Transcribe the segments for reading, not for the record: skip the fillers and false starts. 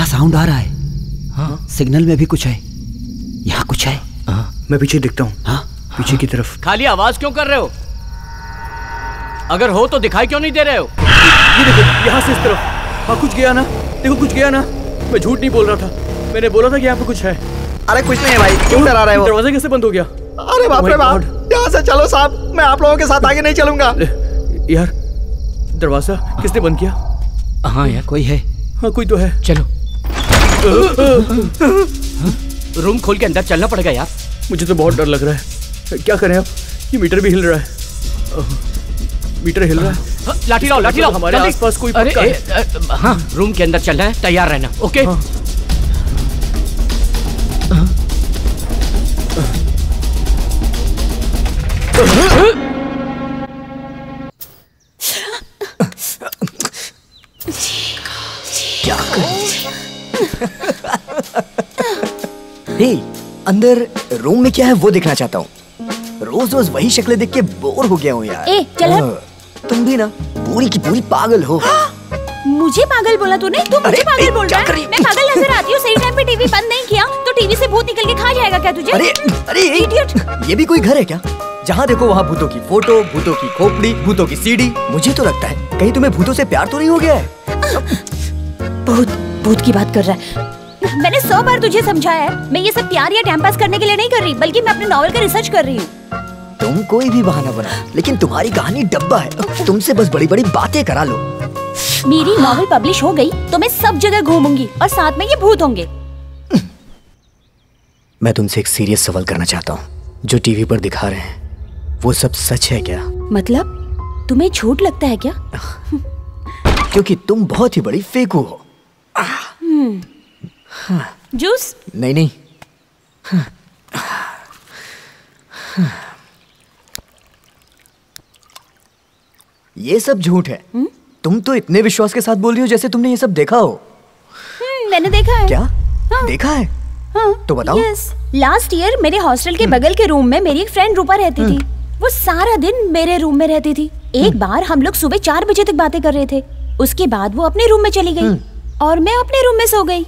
यहाँ साउंड आ रहा है। हाँ, सिग्नल में भी कुछ है। यहाँ कुछ है। मैं पीछे देखता हूँ। हाँ, पीछे की तरफ। खाली आवाज क्यों कर रहे हो? अगर हो तो दिखाई क्यों नहीं दे रहे हो? ये देखो, यहाँ से इस तरफ। हाँ, कुछ गया ना। देखो, कुछ गया ना। मैं झूठ नहीं बोल रहा था। मैंने बोला था कि यहाँ पे कुछ है। अरे कुछ नहीं है भाई, क्यों डरा रहे हो? दरवाजा कैसे बंद हो गया? अरे बाप रे बाप, यहाँ से चलो साहब, मैं आप लोगों के साथ आगे नहीं चलूंगा। यार, दरवाजा किसने बंद किया? हाँ यार, कोई है। हाँ, कोई तो है। चलो। रूम खोल के अंदर चलना पड़ेगा यार। मुझे तो बहुत डर लग रहा है। क्या करें अब? ये मीटर भी हिल रहा है। मीटर हिल रहा है। लाठी लाओ, लाठी लाओ। हमारे आसपास कोई पक्का है। हाँ, रूम के अंदर चलना है, तैयार रहना। ओके। क्या हे, अंदर रूम में क्या है वो देखना चाहता हूँ। रोज रोज वही शक्लें देख के बोर हो गया हूँ यार। ए, चल हट। तुम भी ना पूरी की पूरी पागल हो। मुझे पागल बोला तूने? तू मुझे पागल बोल रहा है? मैं पागल नजर आती हूँ? सही टाइम पे टीवी बंद नहीं किया तो टीवी से भूत निकल के खा जाएगा क्या तुझे? अरे इडियट, ये भी कोई घर है क्या? जहाँ देखो वहाँ भूतों की फोटो, भूतों की खोपड़ी, भूतों की सीडी। मुझे तो लगता है कहीं तुम्हें भूतों से प्यार तो नहीं हो गया है? भूत की बात कर रहा है। मैंने 100 बार तुझे समझाया है, मैं ये सब प्यार या टाइम पास करने के लिए नहीं कर रही, बल्कि मैं अपने नॉवल का रिसर्च कर रही हूँ। तुम कोई भी बहाना बना, लेकिन तुम्हारी कहानी डब्बा है। तुमसे बस बड़ी बड़ी बातें करा लो। मेरी नॉवल पब्लिश हो गई तो मैं सब जगह घूमूंगी और साथ में ये भूत होंगे। मैं तुमसे एक सीरियस सवाल करना चाहता हूँ। जो टीवी पर दिखा रहे हैं वो सब सच है क्या? मतलब तुम्हें झूठ लगता है क्या? क्योंकि तुम बहुत ही बड़ी फेकू हो। जूस? नहीं। ये सब झूठ है। तुम तो इतने विश्वास के साथ बोल रही हो जैसे तुमने ये सब देखा हो। मैंने देखा है। क्या? हाँ। देखा है? हाँ। तो बताओ। यस, लास्ट ईयर मेरे हॉस्टल के बगल के रूम में मेरी एक फ्रेंड रूपा रहती थी। वो सारा दिन मेरे रूम में रहती थी। एक बार हम लोग सुबह 4 बजे तक बातें कर रहे थे। उसके बाद वो अपने रूम में चली गई और मैं अपने रूम में सो गई।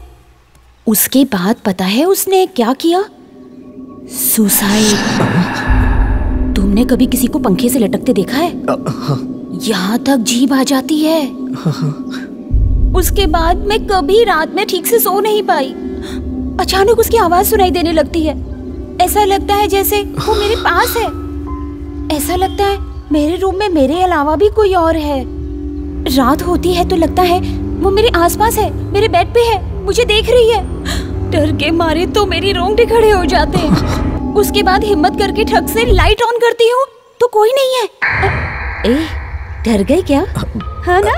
उसके बाद पता है उसने क्या किया? सुसाइड। तुमने कभी किसी को पंखे से लटकते देखा है? यहाँ तक जीभ आ जाती है। उसके बाद मैं कभी रात में ठीक से सो नहीं पाई। अचानक उसकी आवाज सुनाई देने लगती है। ऐसा लगता है जैसे वो मेरे पास है। ऐसा लगता है मेरे रूम में मेरे अलावा भी कोई और है। रात होती है तो लगता है वो मेरे आसपास है, मेरे बेड पे है, मुझे देख रही है। डर के मारे तो मेरी रोंगटे खड़े हो जाते हैं। उसके बाद हिम्मत करके ठग से लाइट ऑन करती हूँ तो कोई नहीं है। डर गए क्या? हाँ ना?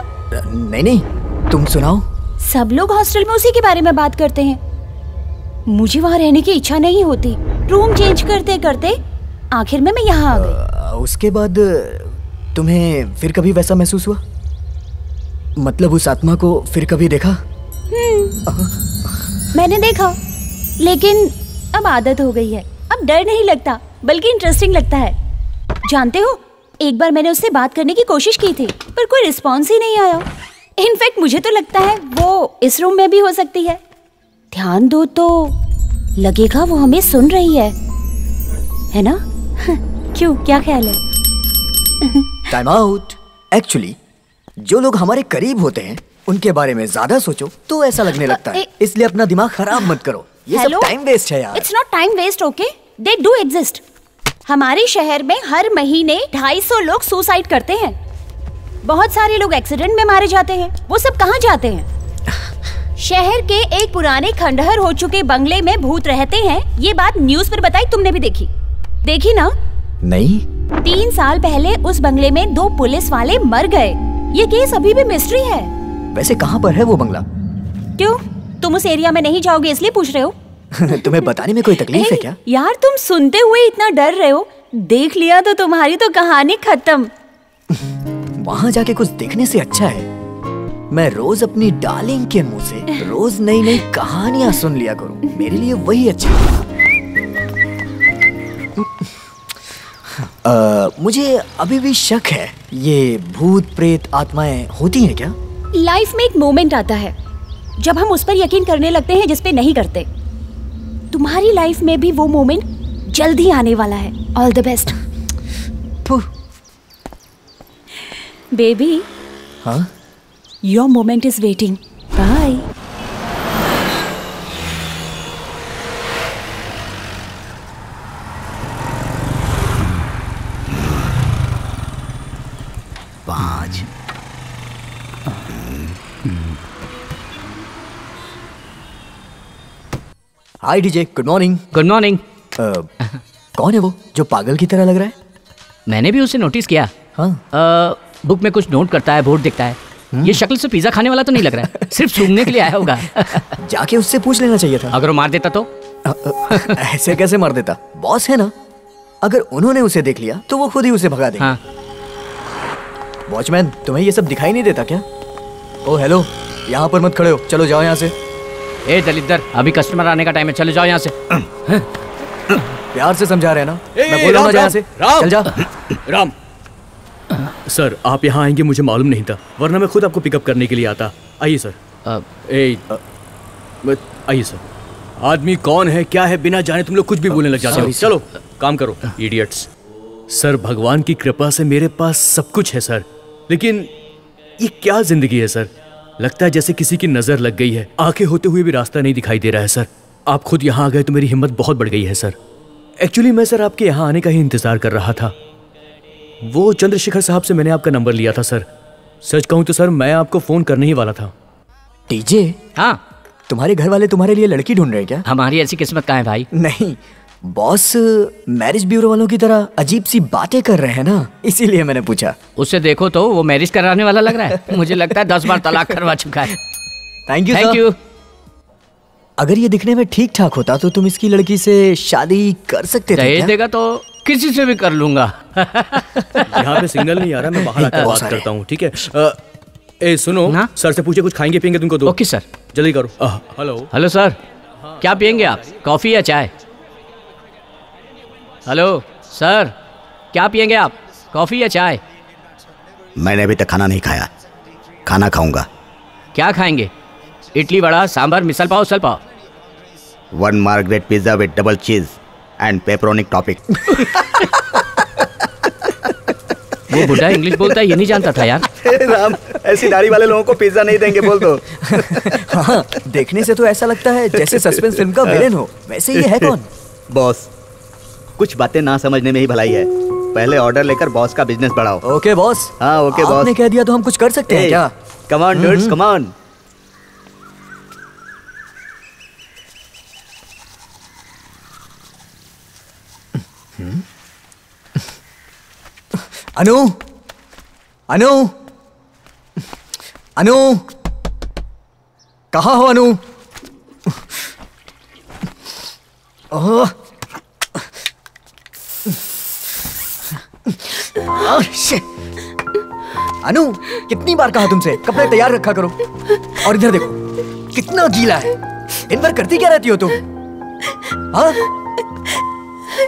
नहीं, तुम सुनाओ। सब लोग हॉस्टल में उसी के बारे में बात करते हैं। मुझे वहाँ रहने की इच्छा नहीं होती। रूम चेंज करते करते आखिर में मैं यहाँ आ गई। उसके बाद तुम्हें फिर कभी वैसा महसूस हुआ? मतलब उस आत्मा को फिर कभी देखा? मैंने देखा, लेकिन अब आदत हो गई है। अब डर नहीं लगता, बल्कि इंटरेस्टिंग लगता है। जानते हो, एक बार मैंने उससे बात करने की कोशिश की थी, पर कोई रिस्पॉन्स ही नहीं आया। इनफैक्ट मुझे तो लगता है वो इस रूम में भी हो सकती है। ध्यान दो तो लगेगा वो हमें सुन रही है ना? क्यों, क्या ख्याल है? Time out. एक्चुअली जो लोग हमारे करीब होते हैं उनके बारे में ज्यादा सोचो तो ऐसा लगने लगता है। इसलिए अपना दिमाग खराब मत करो। ये सब टाइम वेस्ट है यार। It's not time waste, okay? They do exist. हमारे शहर में हर महीने 250 लोग सुसाइड करते हैं। बहुत सारे लोग एक्सीडेंट में मारे जाते हैं। वो सब कहाँ जाते हैं? शहर के एक पुराने खंडहर हो चुके बंगले में भूत रहते हैं। ये बात न्यूज़ पर बताई, तुमने भी देखी ना? नहीं। 3 साल पहले उस बंगले में 2 पुलिस वाले मर गए। ये केस अभी भी मिस्ट्री है। वैसे कहाँ पर है वो बंगला? क्यों, तुम उस एरिया में नहीं जाओगे इसलिए पूछ रहे हो? तुम्हें बताने में कोई तकलीफ है क्या? यार, तुम सुनते हुए इतना डर रहे हो, देख लिया तो तुम्हारी तो कहानी खत्म। वहाँ जाके कुछ देखने से अच्छा है मैं रोज अपनी डार्लिंग के मुंह से रोज नई नई कहानियां सुन लिया करूं। मेरे लिए वही अच्छा है। मुझे अभी भी शक है, ये भूत प्रेत आत्माएं होती हैं क्या? लाइफ में एक मोमेंट आता है जब हम उस पर यकीन करने लगते हैं जिस पे नहीं करते। तुम्हारी लाइफ में भी वो मोमेंट जल्द ही आने वाला है। All the best baby. हाँ, your moment is waiting. Bye. Hi DJ, good morning. Good morning. कौन है वो जो पागल की तरह लग रहा है? मैंने भी उसे नोटिस किया। हाँ। बुक में कुछ नोट करता है, बोर्ड दिखता है। ये शक्ल से पिज्जा खाने वाला तो नहीं लग रहा है, सिर्फ सूंघने के लिए आया होगा। जाके उससे पूछ लेना चाहिए था। अगर वो मार देता तो? ऐसे कैसे मार देता? बॉस है ना, अगर उन्होंने उसे देख लिया तो वो खुद ही उसे भगा देंगे। हाँ। वॉचमैन, तुम्हें ये सब दिखाई नहीं देता क्या? ओ हेलो, यहाँ पर मत खड़े हो, चलो जाओ यहाँ से। ए दलिद्दर, अभी कस्टमर आने का टाइम है, चले जाओ यहाँ से। प्यार से समझा रहे ना, मैं बोल रहा हूँ यहाँ से। चल जा। राम सर, आप यहाँ आएंगे मुझे मालूम नहीं था, वरना मैं खुद आपको पिकअप करने के लिए आता। आइए सर। आइए सर। आदमी कौन है, क्या है, बिना जाने तुम लोग कुछ भी बोलने लग जाते हो। चलो काम करो इडियट्स। सर, भगवान की कृपा से मेरे पास सब कुछ है सर, लेकिन ये क्या जिंदगी है सर। लगता है जैसे किसी की नजर लग गई है। आंखें होते हुए भी रास्ता नहीं दिखाई दे रहा है सर। आप खुद यहाँ आ गए तो मेरी हिम्मत बहुत बढ़ गई है सर। एक्चुअली मैं सर आपके यहाँ आने का ही इंतजार कर रहा था। वो चंद्रशेखर साहब से मैंने आपका नंबर लिया था सर। सच कहूँ तो सर मैं आपको फोन करने ही वाला था। डीजे, हाँ, तुम्हारे घर वाले तुम्हारे लिए लड़की ढूंढ रहे हैं क्या? हमारी ऐसी किस्मत कहाँ है भाई? नहीं, बॉस मैरिज ब्यूरो वालों की तरह अजीब सी बातें कर रहे हैं ना, इसीलिए मैंने पूछा। उससे देखो तो वो मैरिज कराने वाला लग रहा है। मुझे लगता है 10 बार तलाक करवा चुका है। Thank you. Thank you. अगर ये दिखने में ठीक ठाक होता तो तुम इसकी लड़की से शादी कर सकते थे दहेज क्या? देगा तो किसी से भी कर लूंगा। यहाँ पे सिग्नल नहीं आ रहा, मैं बाहर आकर बात करता हूँ, ठीक है? ए सुनो ना? सर से पूछे कुछ खाएंगे पियेंगे तुमको दो। ओके सर, जल्दी करो। हेलो। हेलो सर, क्या पियेंगे आप, कॉफी या चाय? हेलो सर, क्या पियेंगे आप, कॉफी या चाय? मैंने अभी तक खाना नहीं खाया, खाना खाऊंगा। क्या खाएंगे? इडली वड़ा सांभर मिसल पाव उसल पाव? 1 मार्गरेट पिज्जा विद डबल चीज एंड पेपरोनिक टॉपिक। वो बुढ़ा इंग्लिश बोलता है, ये नहीं जानता था यार। राम, ऐसी दाढ़ी वाले लोगों को पिज्जा नहीं देंगे बोल दो। हाँ, देखने से तो ऐसा लगता है जैसे सस्पेंस फिल्म का विलेन हो। वैसे ये है कौन? बॉस, कुछ बातें ना समझने में ही भलाई है। पहले ऑर्डर लेकर बॉस का बिजनेस बढ़ाओ। Okay boss. हाँ ओके बॉस। आपने कह दिया तो हम कुछ कर सकते हैं क्या? Come on dudes, come on. Anu, Anu, Anu, कहाँ हो अनु? ओह, अनु, कितनी बार कहा तुमसे कपड़े तैयार रखा करो। और इधर देखो कितना गीला है। दिन भर करती क्या रहती हो तुम? हाँ,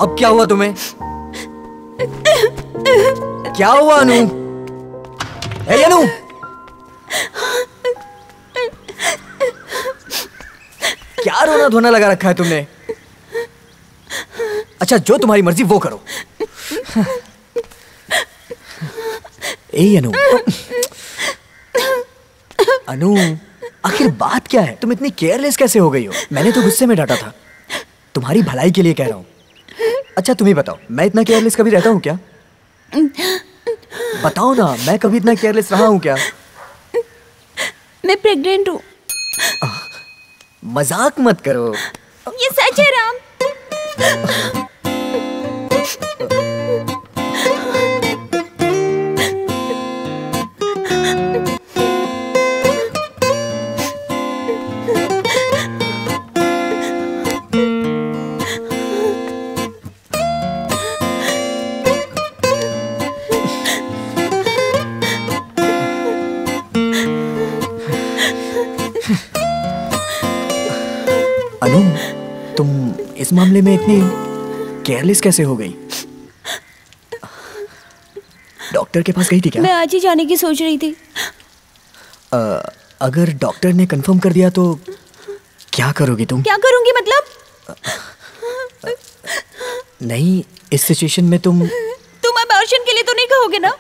अब क्या हुआ तुम्हें? क्या हुआ अनु? ए अनु, क्या रोना धोना लगा रखा है तुमने? अच्छा, जो तुम्हारी मर्जी वो करो। ए अनु, अनु, आखिर बात क्या है? तुम इतनी केयरलेस कैसे हो गई हो? मैंने तो गुस्से में डांटा था, तुम्हारी भलाई के लिए कह रहा हूँ। अच्छा तुम ही बताओ, मैं इतना केयरलेस कभी रहता हूँ क्या? बताओ ना, मैं कभी इतना केयरलेस रहा हूँ क्या? मैं प्रेग्नेंट हूँ। मजाक मत करो। ये सच है राम। अनु, तुम इस मामले में इतनी केयरलेस कैसे हो गई? डॉक्टर के पास गई थी क्या? मैं आज ही जाने की सोच रही थी। अगर डॉक्टर ने कंफर्म कर दिया तो क्या करोगी तुम? क्या करूंगी मतलब? नहीं, इस सिचुएशन में तुम अबॉर्शन के लिए तो नहीं कहोगे ना?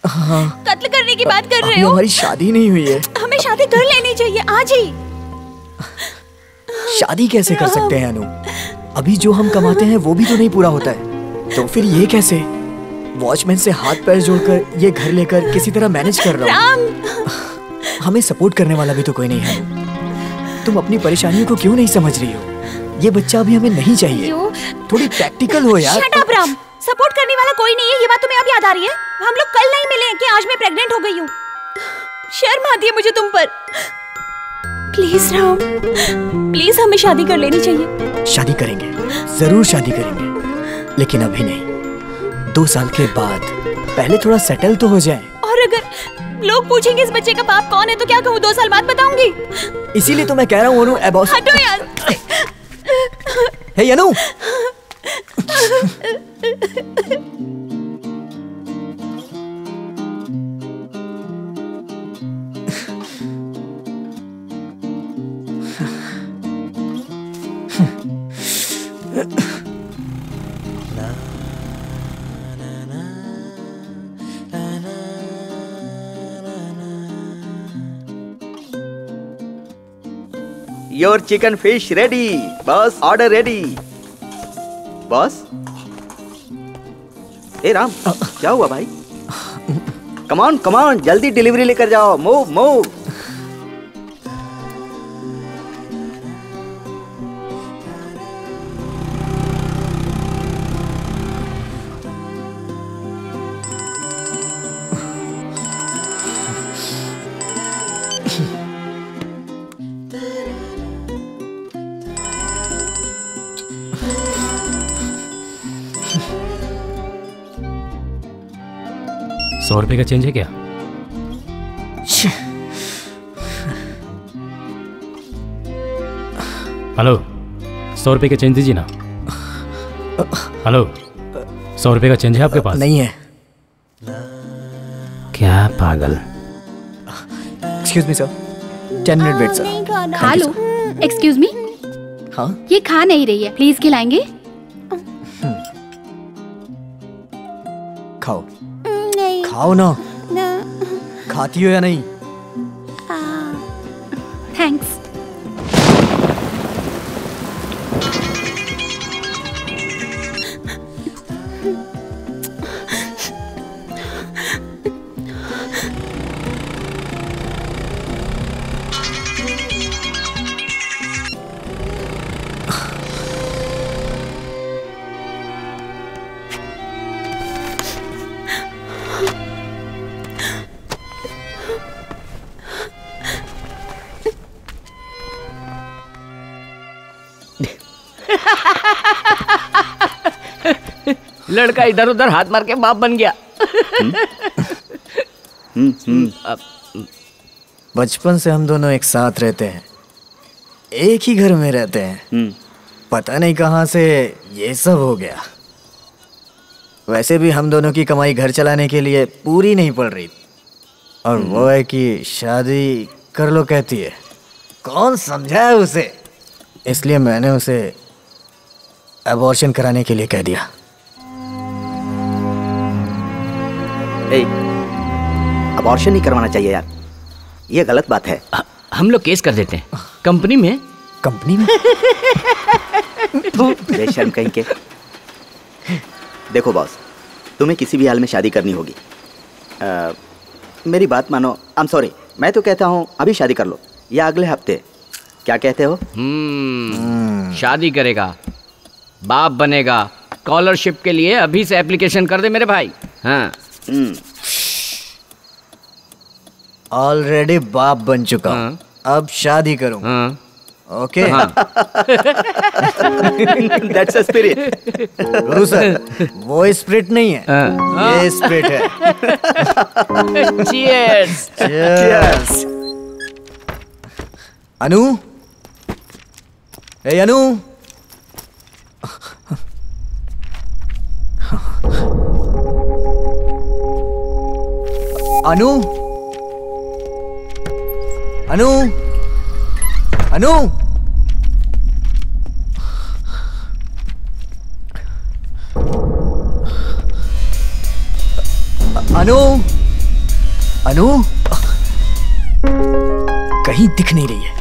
हाँ, कत्ल करने की बात कर रहे हो? हमारी शादी नहीं हुई है। हमें शादी कर लेनी चाहिए आज ही। शादी कैसे कर सकते हैं अनु? अभी जो हम कमाते हैं वो भी तो नहीं पूरा होता है, तो फिर ये कैसे? वॉचमैन से हाथ पैर जोड़कर ये घर लेकर किसी तरह मैनेज कर रहा हूँ। हमें सपोर्ट करने वाला भी तो कोई नहीं है। तुम अपनी परेशानियों को क्यों नहीं समझ रही हो? ये बच्चा अभी हमें नहीं चाहिए। थोड़ी प्रैक्टिकल हो यार। शट अप राम, सपोर्ट करने वाला कोई नहीं है, ये बात तुम्हें अब याद आ रही है? हम लोग कल नहीं मिले कि आज मैं प्रेग्नेंट हो गई हूँ। शर्म आती है मुझे तुम पर। प्लीज राम, प्लीज हमें शादी कर लेनी चाहिए। शादी करेंगे, जरूर शादी करेंगे, लेकिन अभी नहीं, 2 साल के बाद। पहले थोड़ा सेटल तो हो जाए। और अगर लोग पूछेंगे इस बच्चे का बाप कौन है तो क्या कहूँ? 2 साल बाद बताऊंगी। इसीलिए तो मैं कह रहा हूँ अनु, अबॉर्शन। हटो यार। Hey Anu. Your chicken fish ready boss, order ready boss. ए राम, क्या हुआ भाई? कमान कमान, जल्दी डिलीवरी लेकर जाओ। Move move. ₹100 का चेंज है क्या? हेलो, ₹100 का चेंज दीजिए ना। हेलो, ₹100 का चेंज है आपके पास? नहीं है। क्या पागल। Excuse me sir, 10 minute wait sir. Hello, excuse me. हाँ, ये खा नहीं रही है, प्लीज खिलाएंगे? खाओ। खाओ ना। खाती हो या नहीं? थैंक्स। लड़का इधर उधर हाथ मार के बाप बन गया। बचपन से हम दोनों एक साथ रहते हैं, एक ही घर में रहते हैं। पता नहीं कहाँ से ये सब हो गया। वैसे भी हम दोनों की कमाई घर चलाने के लिए पूरी नहीं पड़ रही, और वो है कि शादी कर लो कहती है। कौन समझाए उसे? इसलिए मैंने उसे अबॉर्शन कराने के लिए कह दिया। अबॉर्शन नहीं करवाना चाहिए यार, ये गलत बात है। हम लोग केस कर देते हैं कंपनी में। कंपनी में? बेशर्म कहीं के। देखो बॉस, तुम्हें किसी भी हाल में शादी करनी होगी। मेरी बात मानो। आई एम सॉरी, मैं तो कहता हूँ अभी शादी कर लो या अगले हफ्ते। क्या कहते हो? शादी करेगा, बाप बनेगा, स्कॉलरशिप के लिए अभी से एप्लीकेशन कर दे मेरे भाई। हाँ, ऑलरेडी बाप बन चुका हूँ, अब शादी करूँ। Okay, that's a spirit. Guru sir, वो स्पिरिट नहीं है, ये स्पिरिट है। चीयर्स। चीयर्स। अनु, ए अनु। अनु, अनु, अनु, अनु, अनु, कहीं दिख नहीं रही है।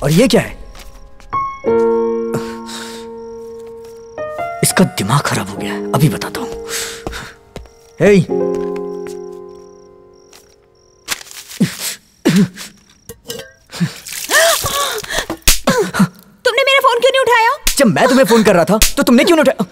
और ये क्या है? इसका दिमाग खराब हो गया है, अभी बताता हूं। हे, तुमने मेरा फोन क्यों नहीं उठाया? जब मैं तुम्हें फोन कर रहा था तो तुमने क्यों नहीं उठाया?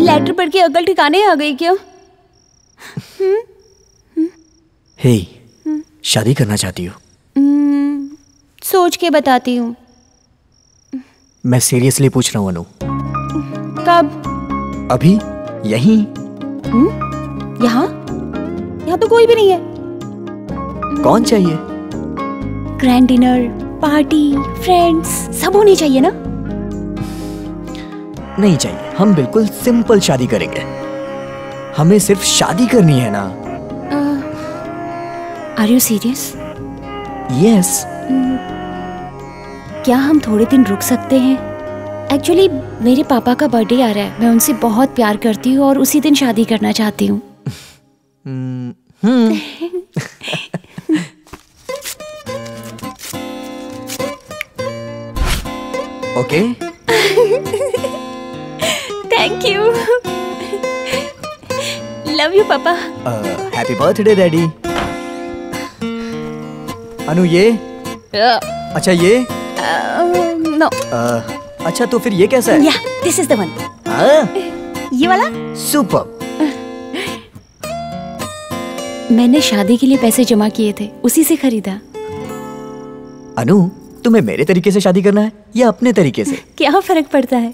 लेटर पढ़ के अकल ठिकाने आ गई क्या? हे, शादी करना चाहती हो? सोच के बताती हूँ। मैं सीरियसली पूछ रहा हूँ अनु। कब? अभी, यहीं। यहाँ? यहाँ तो कोई भी नहीं है। कौन चाहिए? ग्रैंड डिनर, पार्टी, फ्रेंड्स सब होने चाहिए ना? नहीं चाहिए, हम बिल्कुल सिंपल शादी करेंगे। हमें सिर्फ शादी करनी है ना? Are you serious? यस। क्या हम थोड़े दिन रुक सकते हैं? एक्चुअली मेरे पापा का बर्थडे आ रहा है, मैं उनसे बहुत प्यार करती हूँ और उसी दिन शादी करना चाहती हूँ। Okay. Thank you. Love you papa. Happy birthday daddy. Anu ये? अच्छा ये? नो। अच्छा तो फिर ये कैसा है? या, दिस इज द वन। ये वाला? सुपर। मैंने शादी के लिए पैसे जमा किए थे, उसी से खरीदा। अनु, तुम्हें मेरे तरीके से शादी करना है या अपने तरीके से? क्या फर्क पड़ता है?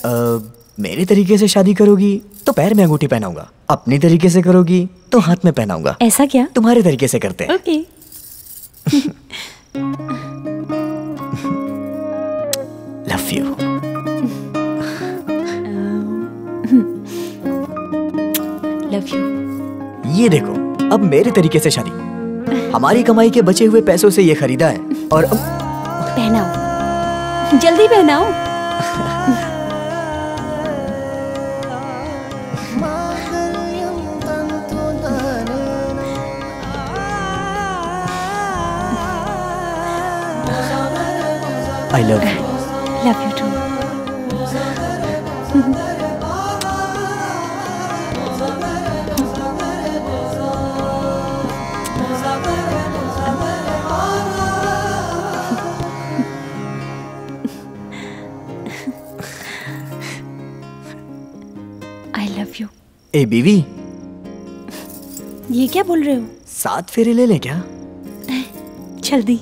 मेरे तरीके से शादी करोगी तो पैर में अंगूठी पहनाऊंगा, अपने तरीके से करोगी तो हाथ में पहनाऊंगा। ऐसा क्या? तुम्हारे तरीके से करते हैं। Okay. Love you. Love you. ये देखो, अब मेरे तरीके से शादी। हमारी कमाई के बचे हुए पैसों से ये खरीदा है और पहनाओ, जल्दी पहनाओ। I love you. Love you too. I love you. ए बीवी, ये क्या बोल रहे हो? 7 फेरे ले लें क्या? जल्दी।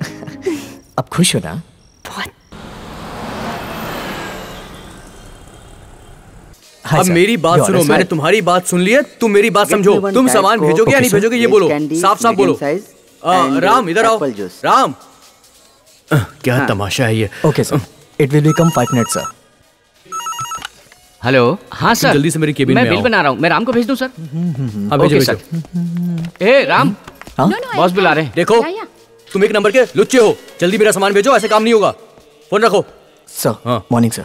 अब खुश हो ना? अब मेरी बात सुनो, मैंने तुम्हारी बात सुन ली है, तुम मेरी बात समझो। तुम सामान भेजोगे या नहीं भेजोगे ये बोलो, साफ साफ बोलो। राम इधर आओ। राम, क्या तमाशा है ये? Okay sir, it will become 5 minutes sir. Hello. हाँ सर, जल्दी से मेरी केबिन में मैं बिल बना रहा हूँ, मैं राम को भेज दूँ सर? हाँ भेजो भेजो। ए राम, बॉस बुला रहे हैं। देखो तुम एक नंबर के लुच्चे हो, जल्दी मेरा सामान भेजो, ऐसे काम नहीं होगा। फोन रखो। Sir morning sir.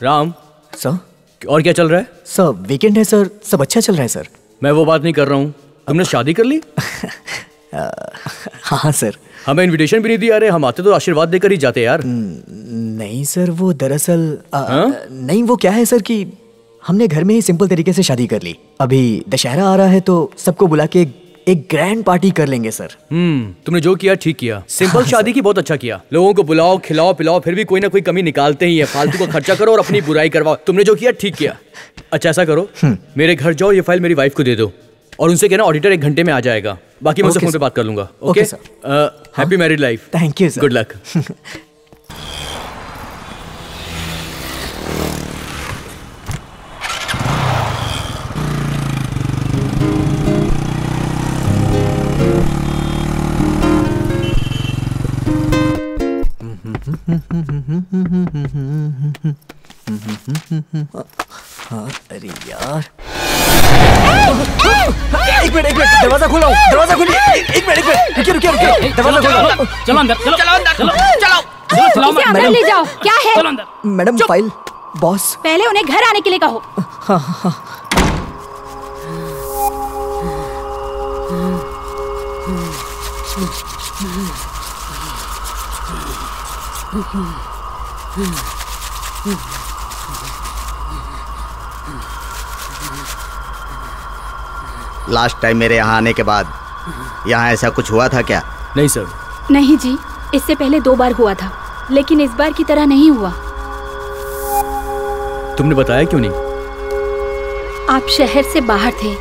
Ram sir, और क्या चल रहा है? सर वीकेंड है सर, सब अच्छा चल रहा है सर। मैं वो बात नहीं कर रहा हूँ, तुमने शादी कर ली? हाँ सर। हमें इनविटेशन भी नहीं दिया। अरे हम आते तो आशीर्वाद देकर ही जाते यार। नहीं सर, वो दरअसल नहीं, वो क्या है सर कि हमने घर में ही सिंपल तरीके से शादी कर ली। अभी दशहरा आ रहा है तो सबको बुला के एक ग्रैंड पार्टी कर लेंगे सर। तुमने जो किया ठीक किया। सिंपल शादी की बहुत अच्छा किया। लोगों को बुलाओ, खिलाओ पिलाओ, फिर भी कोई ना कोई कमी निकालते ही है। फालतू का खर्चा करो और अपनी बुराई करवाओ। तुमने जो किया ठीक किया। अच्छा ऐसा करो, मेरे घर जाओ, ये फाइल मेरी वाइफ को दे दो और उनसे कहना ऑडिटर 1 घंटे में आ जाएगा। बाकी मैं उससे फोन पे बात कर लूंगा। Okay sir. Happy married life. Thank you sir. Good luck. हाँ, अरे यार एक मिनट दरवाजा खोलो, दरवाजा खोलिए। एक मिनट रुकिए दरवाजा खोलो। चलो अंदर, चलो अंदर, चलो इसे अंदर ले जाओ। क्या है? चलो अंदर। Madam file. बॉस पहले उन्हें घर आने के लिए कहो। हाँ। लास्ट टाइम मेरे यहाँ आने के बाद यहाँ ऐसा कुछ हुआ था क्या? नहीं सर। नहीं जी, इससे पहले 2 बार हुआ था, लेकिन इस बार की तरह नहीं हुआ। तुमने बताया क्यों नहीं? आप शहर से बाहर थे,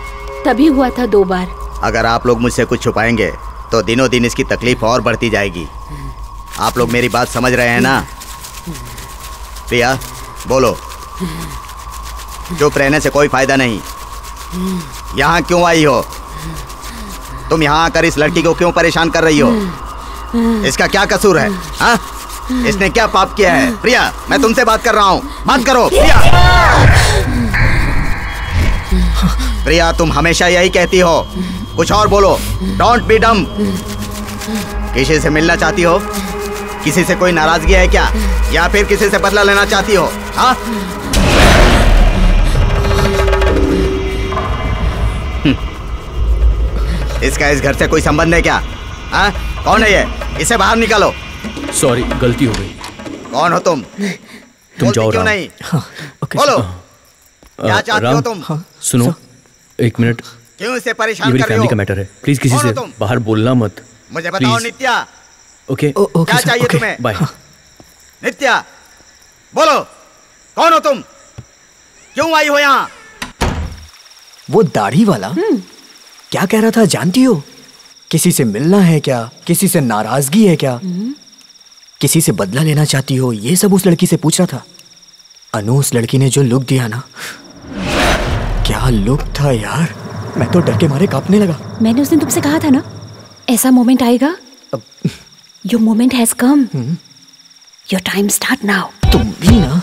तभी हुआ था 2 बार। अगर आप लोग मुझसे कुछ छुपाएंगे तो दिनों दिन इसकी तकलीफ और बढ़ती जाएगी। आप लोग मेरी बात समझ रहे हैं ना? प्रिया बोलो, चुप रहने से कोई फायदा नहीं। यहाँ क्यों आई हो? तुम यहाँ आकर इस लड़की को क्यों परेशान कर रही हो? इसका क्या कसूर है? हाँ? इसने क्या पाप किया है? प्रिया मैं तुमसे बात कर रहा हूँ, बात करो। प्रिया तुम हमेशा यही कहती हो, कुछ और बोलो। डोंट बी डम। किसी से मिलना चाहती हो? किसी से कोई नाराजगी है क्या, या फिर किसी से बदला लेना चाहती हो? हाँ? इसका इस घर से कोई संबंध है क्या? हाँ? कौन है ये? इसे बाहर निकालो। सॉरी, गलती हो गई। कौन हो तुम? जाओ क्यों राम। नहीं? बोलो, क्या चाहते हो तुम? सुनो, एक मिनट। क्यों इसे ये परेशान मेरी कर रहे फैमिली हो? का मैटर है, प्लीज किसी कौन से हो तुम? बाहर बोलना मत। मुझे बताओ Please. नित्या। ओके क्या चाहिए तुम्हें? बाय। नित्या बोलो, कौन हो तुम? क्यों आई हो यहाँ? वो दाढ़ी वाला क्या कह रहा था जानती हो? किसी से मिलना है क्या? किसी से नाराजगी है क्या? किसी से बदला लेना चाहती हो? ये सब उस लड़की से पूछ रहा था। अनु, उस लड़की ने जो लुक दिया ना, क्या लुक था यार। मैं तो डर के मारे कांपने लगा। मैंने उस दिन तुमसे कहा था ना, ऐसा मोमेंट आएगा। Your moment has come. Your time start now. तुम भी ना।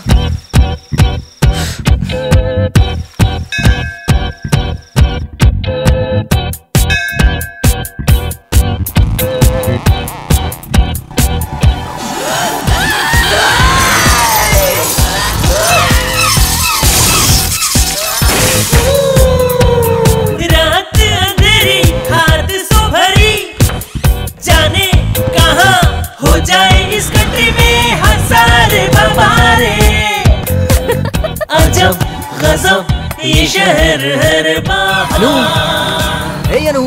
ये शहर हर अनु, हे अनु।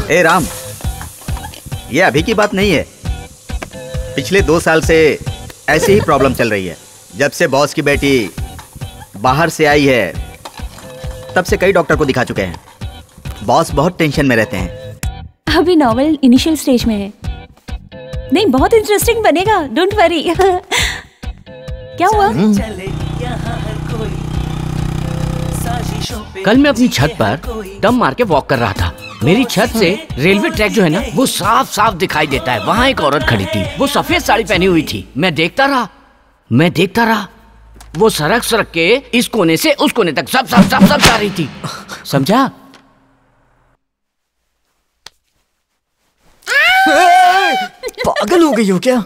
ए राम, ये अभी की बात नहीं है। पिछले 2 साल से ऐसी ही प्रॉब्लम चल रही है। जब से बॉस की बेटी बाहर से आई है, तब से कई डॉक्टर को दिखा चुके हैं। बॉस बहुत टेंशन में रहते हैं। अभी नॉवेल इनिशियल स्टेज में है। नहीं, बहुत इंटरेस्टिंग बनेगा, डोंट वरी। क्या हुआ? कल मैं अपनी छत पर दम मार के वॉक कर रहा था। मेरी छत से रेलवे ट्रैक जो है ना, वो साफ साफ दिखाई देता है। वहाँ एक औरत खड़ी थी, वो सफेद साड़ी पहनी हुई थी। मैं देखता रहा। वो सड़क के इस कोने से उस कोने तक सब जा रही थी। समझा? पागल हो गई हो क्या?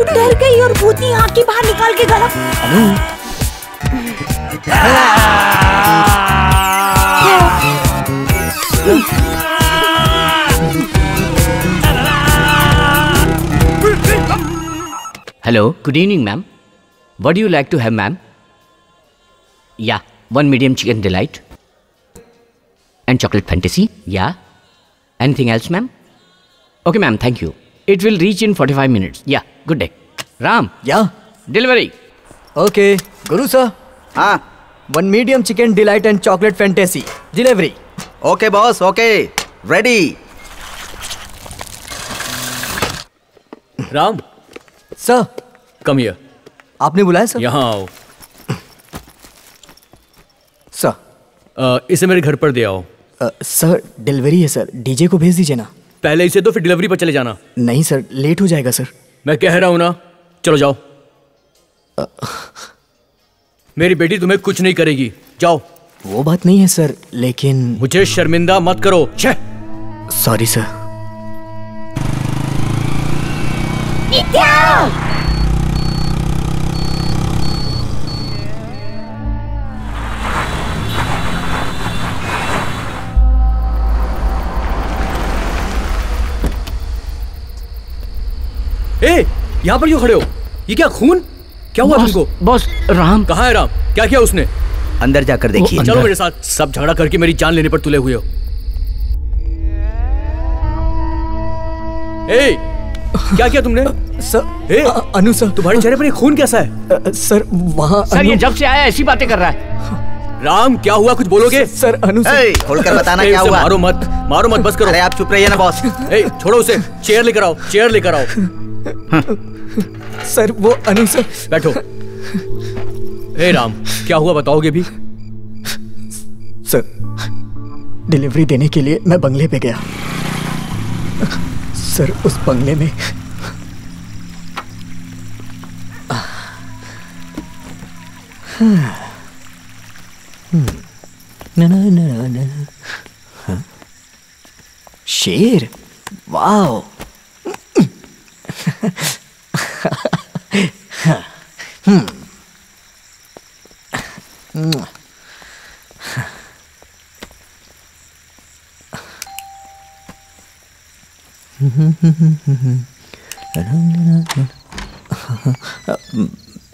डर गई और भूतनी आँख की बाहर निकाल के गला। Hello, good evening ma'am. What do you like to have ma'am? या 1 medium chicken delight and chocolate fantasy. Yeah. Anything else, ma'am? Okay, ma'am. Thank you. It will reach in 45 minutes. Yeah. Good day. Ram. Yeah. Delivery. Okay. Guru sir. हाँ. 1 medium chicken delight and chocolate fantasy. Delivery. Okay boss. Okay. Ready. Ram. Sir. Come here. आपने बुलाया sir? यहाँ आओ। Sir. इसे मेरे घर पर दे आओ। सर डिलीवरी है सर, डीजे को भेज दीजिए ना। पहले इसे तो फिर डिलीवरी पर चले जाना। नहीं सर, लेट हो जाएगा सर। मैं कह रहा हूं ना, चलो जाओ। मेरी बेटी तुम्हें कुछ नहीं करेगी, जाओ। वो बात नहीं है सर, लेकिन मुझे शर्मिंदा मत करो। Sorry sir. ए, यहाँ पर क्यों खड़े हो? ये क्या खून? क्या हुआ तुमको? बॉस, राम कहाँ है? राम क्या किया उसने? अंदर जाकर देखिए। चलो मेरे साथ। सब झगड़ा करके मेरी जान लेने पर तुले हुए हो। ए, क्या किया तुमने? सर अनु सर, तुम्हारे चेहरे पर ये खून कैसा है? सर वहाँ सर ये जब से आया ऐसी बातें कर रहा है। राम क्या हुआ, कुछ बोलोगे? सर अनु सर, खोलकर बताना क्या हुआ। मारो मत, मारो मत, बस करो। अरे आप चुप रहिए ना बॉस। ए, छोड़ो उसे। चेयर लेकर आओ, चेयर लेकर आओ। सर वो अनु सर। बैठो। ए राम, क्या हुआ बताओगे भी? सर डिलीवरी देने के लिए मैं बंगले पे गया। सर उस बंगले में शेर, wow.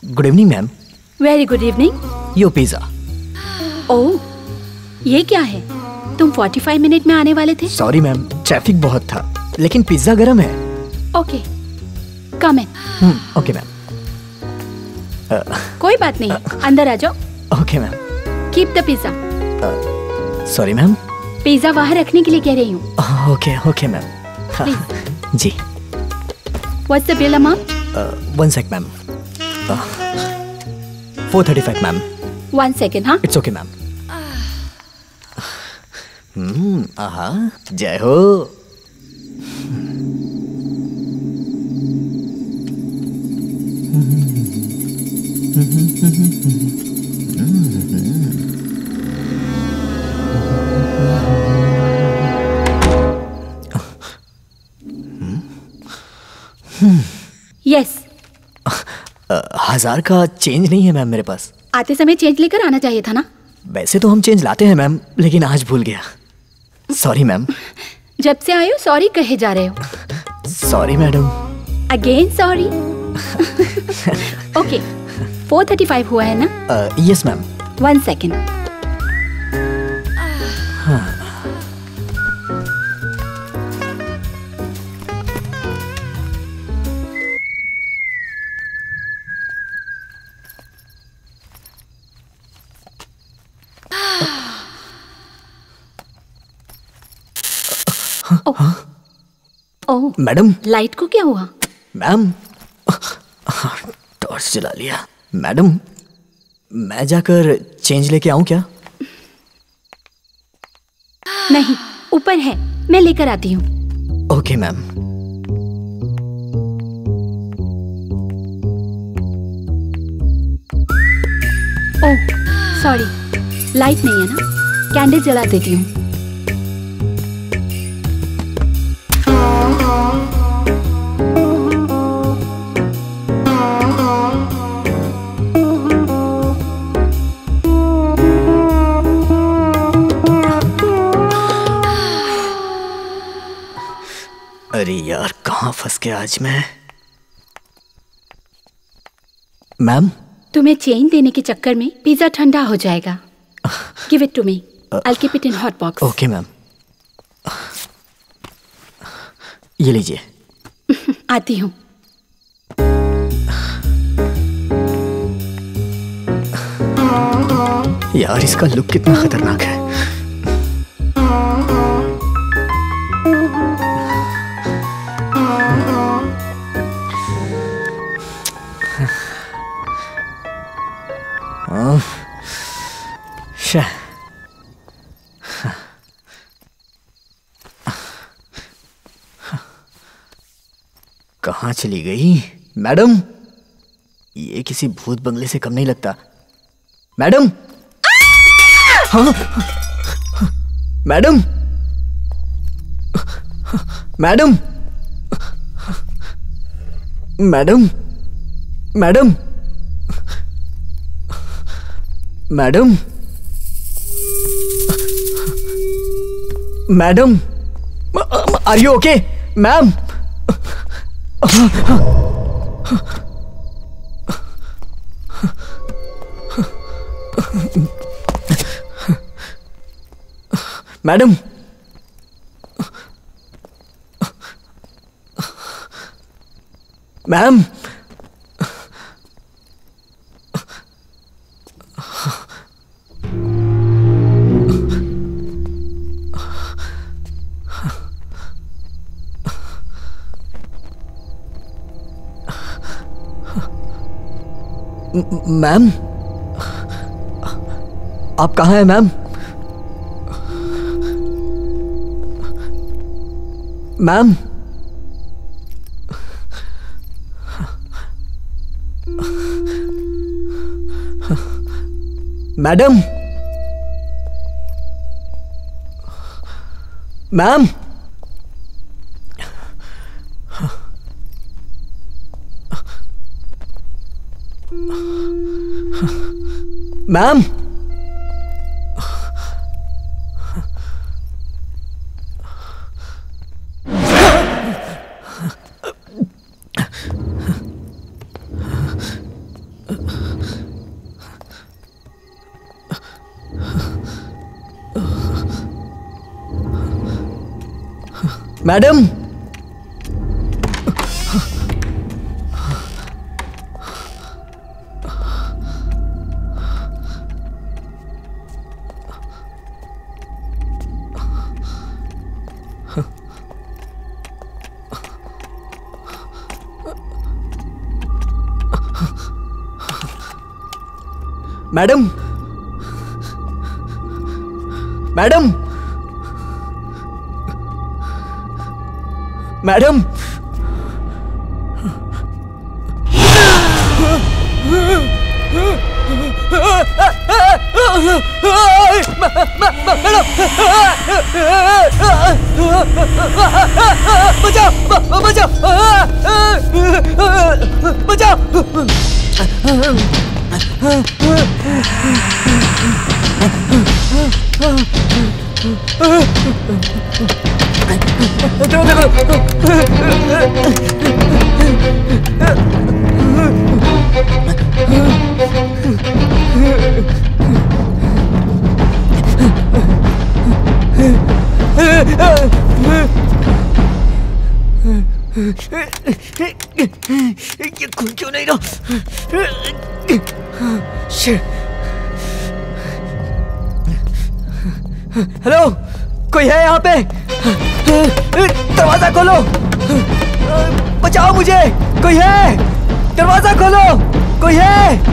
Good evening ma'am. Very good evening. Yo pizza. Oh, ये क्या है? तुम 45 मिनट में आने वाले थे। सॉरी मैम, ट्रैफिक बहुत था, लेकिन पिज्जा गर्म है। Okay, come in. Okay ma'am. कोई बात नहीं, अंदर आ जाओ। Okay ma'am. Keep the pizza. Sorry ma'am, pizza वहाँ रखने के लिए कह रही हूँ। Okay okay ma'am. जी। What's the bill amount? 1 sec ma'am. 435 ma'am. 1 second, हाँ। It's okay ma'am. आहा, जय हो। यस। 1000 का चेंज नहीं है मैम मेरे पास। आते समय चेंज लेकर आना चाहिए था ना। वैसे तो हम चेंज लाते हैं मैम, लेकिन आज भूल गया। Sorry ma'am. जब से आए हो सॉरी कहे जा रहे हो। Sorry madam. Again sorry. Okay, 435 हुआ है ना? Yes ma'am. 1 second। ओह मैडम, लाइट को क्या हुआ? मैम टॉर्च जला लिया। मैडम, मैं जाकर चेंज लेके आऊं क्या? नहीं, ऊपर है, मैं लेकर आती हूँ। Okay ma'am. Oh sorry, light नहीं है ना, कैंडल जला देती हूँ। अरे यार, कहाँ फंस गया आज मैं। मैम, तुम्हें चेन देने के चक्कर में पिज्जा ठंडा हो जाएगा। Give it to me, I'll keep it in hot box. Okay ma'am. ये लीजिए। आती हूँ। यार, इसका लुक कितना खतरनाक है। कहाँ चली गई? मैडम, ये किसी भूत बंगले से कम नहीं लगता। मैडम, हाँ, madam, madam, madam, madam, madam, madam, are you okay ma'am? Madam, ma'am, ma'am, आप कहाँ हैं ma'am? Ma'am, madam, ma'am, ma'am, madam, madam, madam, madam, बचाओ, बचाओ, बचाओ। ये खुल क्यों नहीं रहा? हेलो, कोई है यहाँ पे? दरवाजा खोलो, बचाओ मुझे, कोई है? दरवाजा खोलो, कोई है?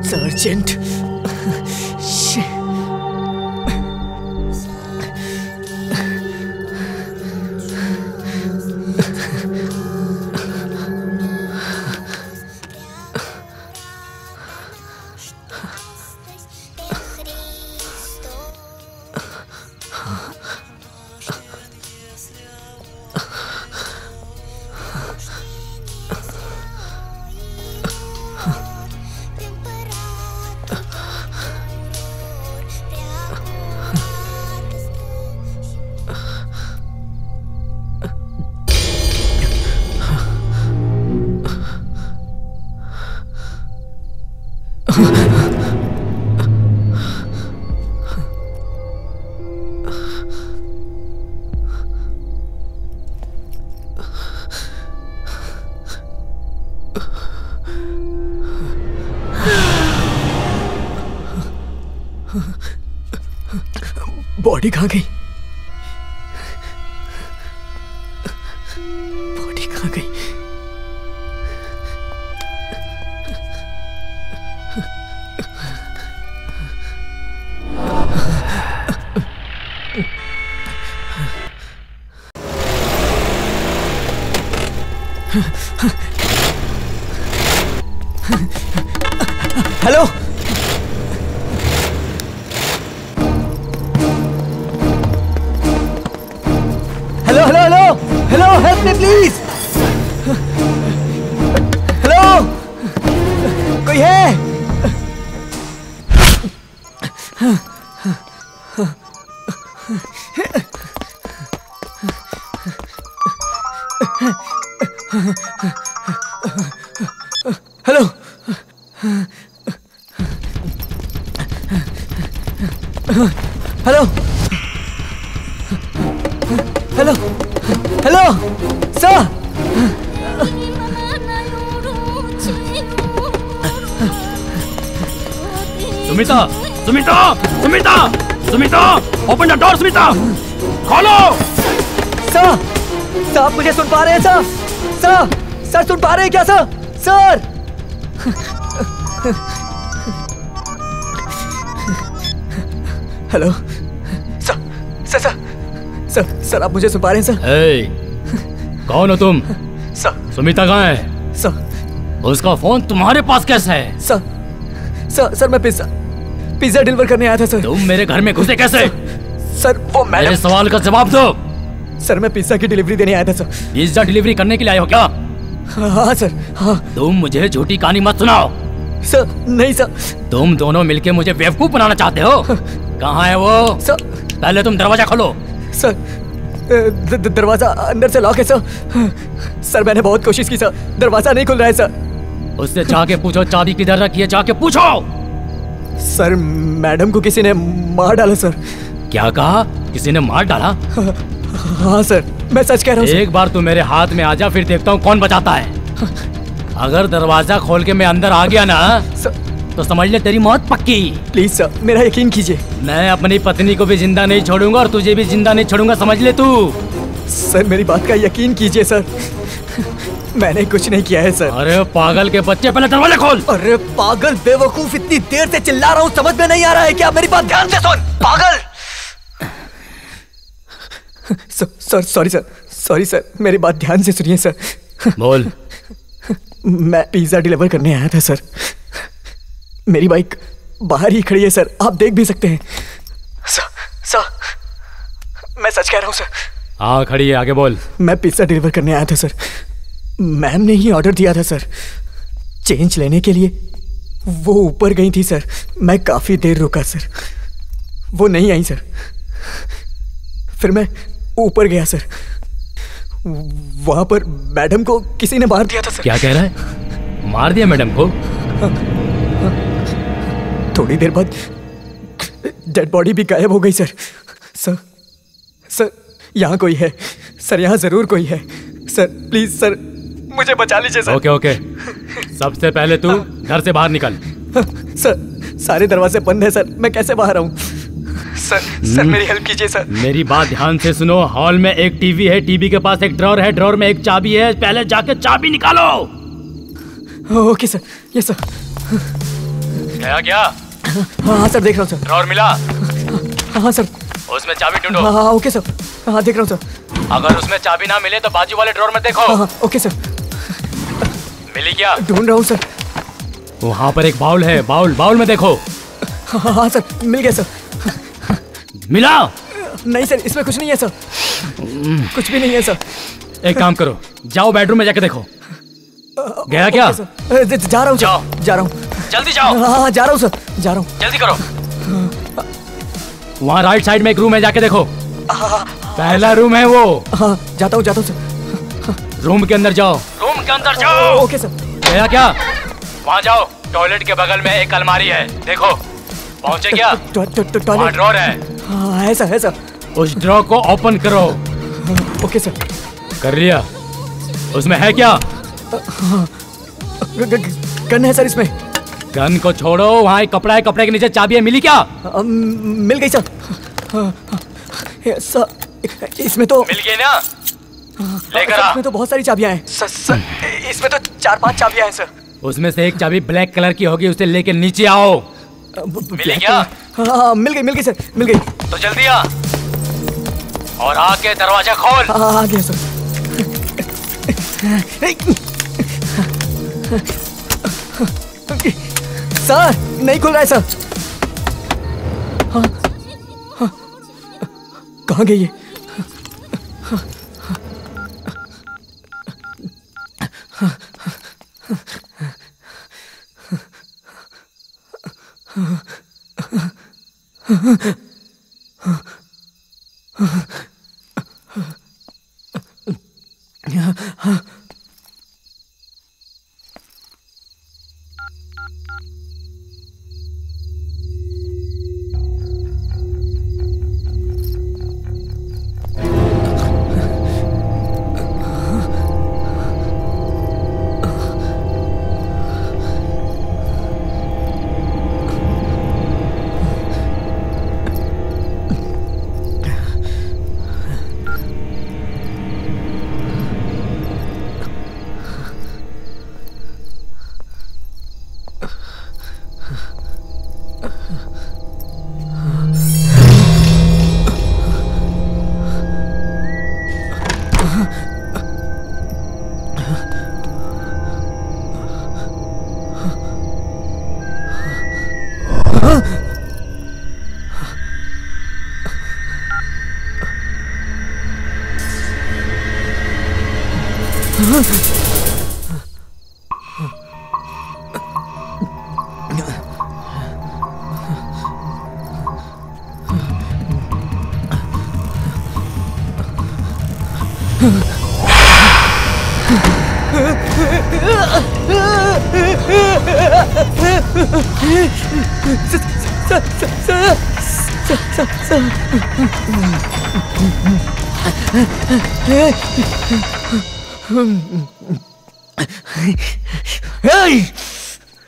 Sergeant. बॉडी कहाँ गई? बॉडी कहाँ गई? Hello, hello hello hello hello, help me please. Hello, कोई है? Hello, hello, hello, hello sir. Sumita, Sumita, Sumita, Sumita, open the door Sumita, खोलो। सर, सर आप मुझे सुन पा रहे हैं सर? सर, सर सुन पा रहे हैं क्या sir? Sir, hello sir, sir sir sir sir आप मुझे सुन पा रहे हैं सर? hey, कौन हो तुम? सर, सुमिता कहाँ है? सर, उसका फोन तुम्हारे पास कैसे है? सर, सर मैं पिज्जा डिलीवर करने आया था सर। तुम मेरे घर में घुसे कैसे? सर वो मैडम। मेरे सवाल का जवाब दो। सर मैं पिज्जा की डिलीवरी देने आया था सर। पिज्जा डिलीवरी करने के लिए आए हो क्या? हाँ सर, हाँ। तुम मुझे झूठी कहानी मत सुनाओ। सर नहीं सर। तुम दोनों मिलके मुझे बेवकूफ बनाना चाहते हो। कहाँ है वो? सर, पहले तुम दरवाजा खोलो। सर, दरवाजा अंदर से लॉक है सर। सर मैंने बहुत कोशिश की सर, दरवाजा नहीं खुल रहा है सर। उससे जाके पूछो चाबी किधर रखी है, जाके पूछो। सर मैडम को किसी ने मार डाला सर। क्या कहा? किसी ने मार डाला? हाँ सर, मैं सच कह रहा हूँ। एक बार तू मेरे हाथ में आ जा, फिर देखता हूँ कौन बचाता है। अगर दरवाजा खोल के मैं अंदर आ गया ना तो समझ ले तेरी मौत पक्की। प्लीज सर मेरा यकीन कीजिए। मैं अपनी पत्नी को भी जिंदा नहीं छोड़ूंगा और तुझे भी जिंदा नहीं छोड़ूंगा, समझ ले तू। सर मेरी बात का यकीन कीजिए सर, मैंने कुछ नहीं किया है सर। अरे पागल के बच्चे, पहले दरवाजा खोल। अरे पागल बेवकूफ, इतनी देर से चिल्ला रहा हूँ, समझ में नहीं आ रहा है क्या? मेरी बात ध्यान से सुन पागल। Sir sorry sir, sorry sir, मेरी बात ध्यान से सुनिए सर। बोल। मैं पिज्जा डिलीवर करने आया था सर। मेरी बाइक बाहर ही खड़ी है सर, आप देख भी सकते हैं। सर मैं सच कह रहा हूँ सर। हाँ खड़ी है, आगे बोल। मैं पिज्जा डिलीवर करने आया था सर। मैम ने ही ऑर्डर दिया था सर। चेंज लेने के लिए वो ऊपर गई थी सर। मैं काफी देर रुका सर, वो नहीं आई सर। फिर मैं ऊपर गया सर, वहां पर मैडम को किसी ने मार दिया था सर। क्या कह रहा है? मार दिया मैडम को? थोड़ी देर बाद डेड बॉडी भी गायब हो गई सर। सर यहाँ कोई है सर, यहाँ जरूर कोई है सर। प्लीज सर मुझे बचा लीजिए सर। ओके ओके, सबसे पहले तू घर से बाहर निकल। सर सारे दरवाजे बंद है सर, मैं कैसे बाहर आऊँ? सर मेरी हेल्प कीजिए सर। मेरी बात ध्यान से सुनो। हॉल में एक टीवी है, टीवी के पास एक ड्रॉर है, ड्रॉर में एक चाबी है, पहले जाके चाबी निकालो। ओके सर, ये सर। गया क्या? हाँ सर देख रहा हूँ सर। ड्रॉर मिला? हाँ सर। उसमें चाबी ढूंढो। हाँ ओके सर, हाँ देख रहा हूँ सर। अगर उसमें चाबी ना मिले तो बाजू वाले ड्रॉर में देखो। हाँ ओके सर। मिली क्या? ढूंढ रहा हूँ सर। वहाँ पर एक बाउल है, बाउल में देखो। हाँ सर मिल गया सर। मिला? नहीं सर, इसमें कुछ नहीं है सर, कुछ भी नहीं है सर। एक काम करो, जाओ बेडरूम में जाके देखो। गया क्या? जा रहा हूँ, जा रहा हूँ। जल्दी जाओ। हाँ जा रहा हूँ सर, जा रहा हूँ। जल्दी करो। वहाँ राइट साइड में एक रूम है, जाके देखो। पहला रूम है वो। हाँ जाता हूँ सर। रूम के अंदर जाओ। रूम के अंदर जाओ। Okay sir. गया क्या? वहाँ जाओ, टॉयलेट के बगल में एक अलमारी है, देखो। पहुंचे क्या? वहाँ ड्रॉर है। हाँ है सर, है सर। उस ड्रॉर को ओपन करो। Okay sir. कर लिया? उसमें है क्या? गन है सर इसमें। गन को छोड़ो, वहाँ एक कपड़ा है, कपड़े के नीचे चाबी है, मिली क्या? मिल गई सर। सर इसमें तो मिल गई ना? लेकर आ। इसमें तो बहुत सारी चाबियां हैं सर, इसमें तो 4-5 चाबियां हैं सर। उसमें से एक चाबी ब्लैक कलर की होगी, उसे लेके नीचे आओ। मिली क्या? हाँ मिल गई सर, मिल गई। तो जल्दी आ और आके दरवाजा खोल। हाँ आ गया सर। सर नहीं खुल रहा है सर। हाँ कहाँ गई ये?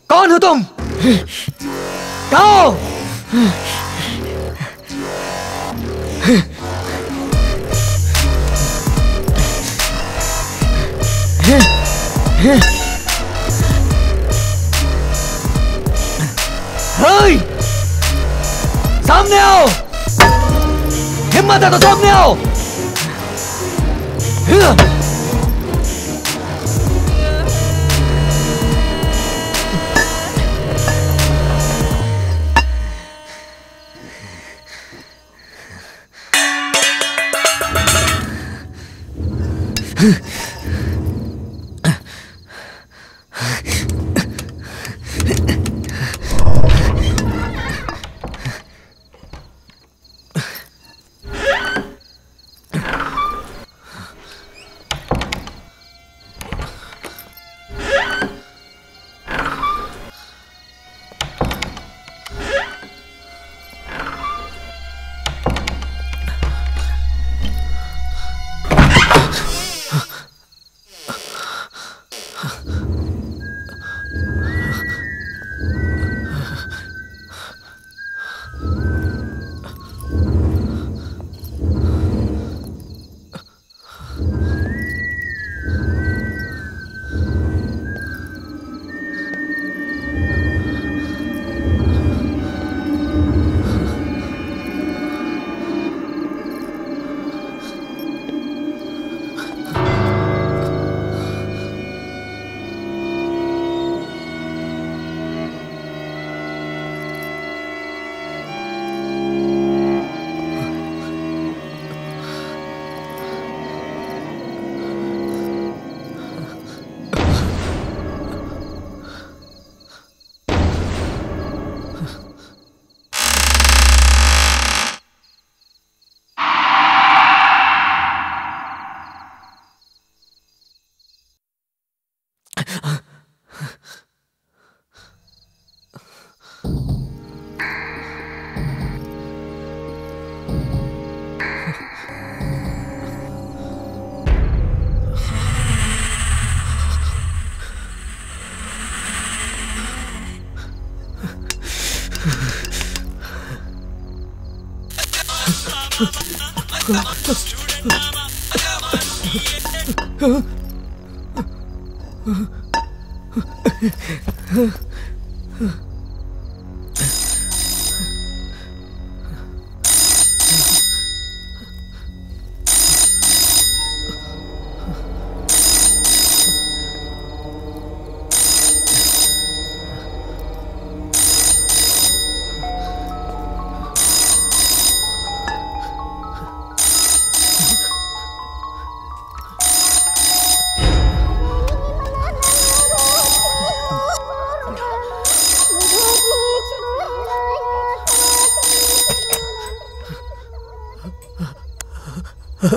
कौन हो तुम? कहो। सामने आओ, हिम्मत है तो सामने आओ।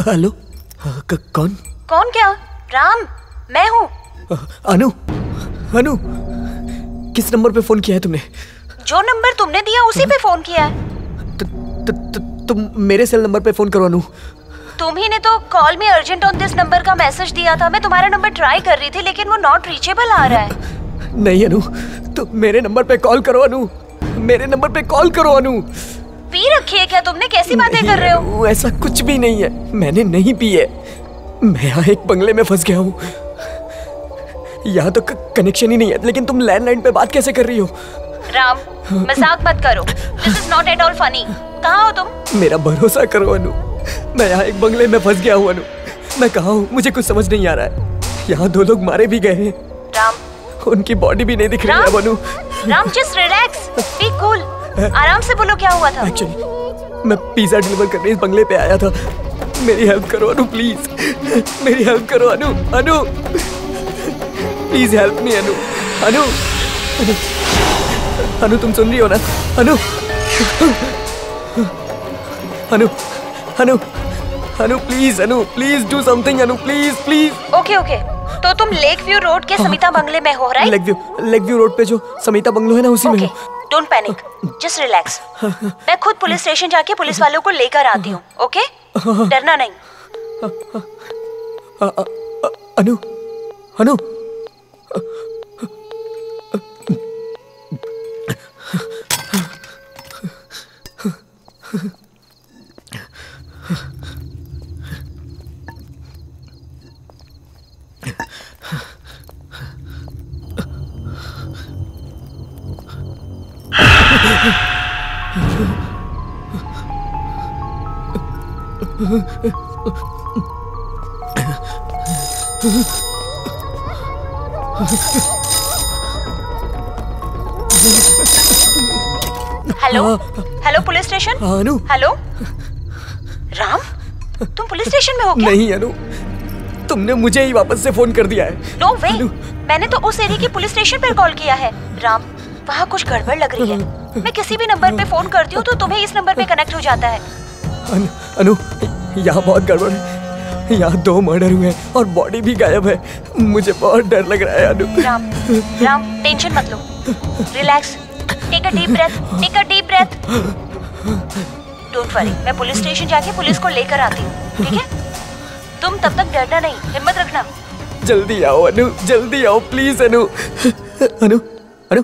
हेलो, कौन? कौन क्या? राम, मैं हूँ। अनु, अनु, किस नंबर पे फोन किया है तुमने? जो नंबर तुमने दिया उसी पे फोन किया है। तुम मेरे सेल नंबर पे फोन करो अनु। तुम ही ने तो call me urgent on this number का मैसेज दिया था। मैं तुम्हारा नंबर ट्राई कर रही थी लेकिन वो नॉट रीचेबल आ रहा है। नहीं अनु, तुम मेरे नंबर पे कॉल करो अनु, मेरे नंबर पे कॉल करो अनु। पी रखी है क्या तुमने? कैसी बातें कर रहे हो? ऐसा कुछ भी नहीं है, मैंने नहीं पी है। मैं यहाँ एक बंगले में फंस गया हूँ। यहाँ तो कनेक्शन ही नहीं है, लेकिन तुम लैंडलाइन पे बात कैसे कर रही हो? राम, मजाक मत करो। This is not at all funny. कहाँ हो तुम? मेरा भरोसा करो अनु, मैं यहाँ एक बंगले में फंस गया हूँ अनु। मैं कहाँ हूँ मुझे कुछ समझ नहीं आ रहा है। यहाँ 2 लोग मारे भी गए हैं। राम, उनकी बॉडी भी नहीं दिख रही है Anu. Ram, just relax, be cool. आराम से बोलो क्या हुआ था? एक्चुअली मैं पिज्जा डिलीवर करने इस बंगले पे आया था। मेरी हेल्प करो अनु प्लीज, मेरी हेल्प करो अनु। अनु प्लीज हेल्प मी अनु। अनु, अनु तुम सुन रही हो ना? Anu, Anu, Anu, Anu please, Anu please do something Anu, please please. Okay okay, तो तुम लेक व्यू रोड के समिता बंगले में हो, राइट? लेक व्यू रोड पे जो समिता बंगलो है ना, उसी में। Don't panic, just relax. मैं खुद पुलिस स्टेशन जाके पुलिस वालों को लेकर आती हूँ, ओके? डरना नहीं। अनु, Anu, hello, hello police station. अनु, हेलो राम, तुम पुलिस स्टेशन में हो क्या? नहीं अनु, तुमने मुझे ही वापस से फोन कर दिया है। नो वे, मैंने तो उस एरिया की पुलिस स्टेशन पर कॉल किया है। राम, वहाँ कुछ गड़बड़ लग रही है। मैं किसी भी नंबर पे फोन करती हूँ तो तुम्हें इस नंबर पे कनेक्ट हो जाता है। अनु, यहाँ बहुत गड़बड़ है। यहाँ 2 मर्डर हुए हैं और बॉडी भी गायब है। मुझे बहुत डर लग रहा है अनु। राम, राम टेंशन मत लो, relax, take a deep breath, take a deep breath. Don't worry, मैं पुलिस स्टेशन जाके पुलिस को लेकर आती हूँ, ठीक है? तुम तब तक डरना नहीं, हिम्मत रखना। जल्दी आओ अनु, जल्दी आओ please Anu. Anu, Anu,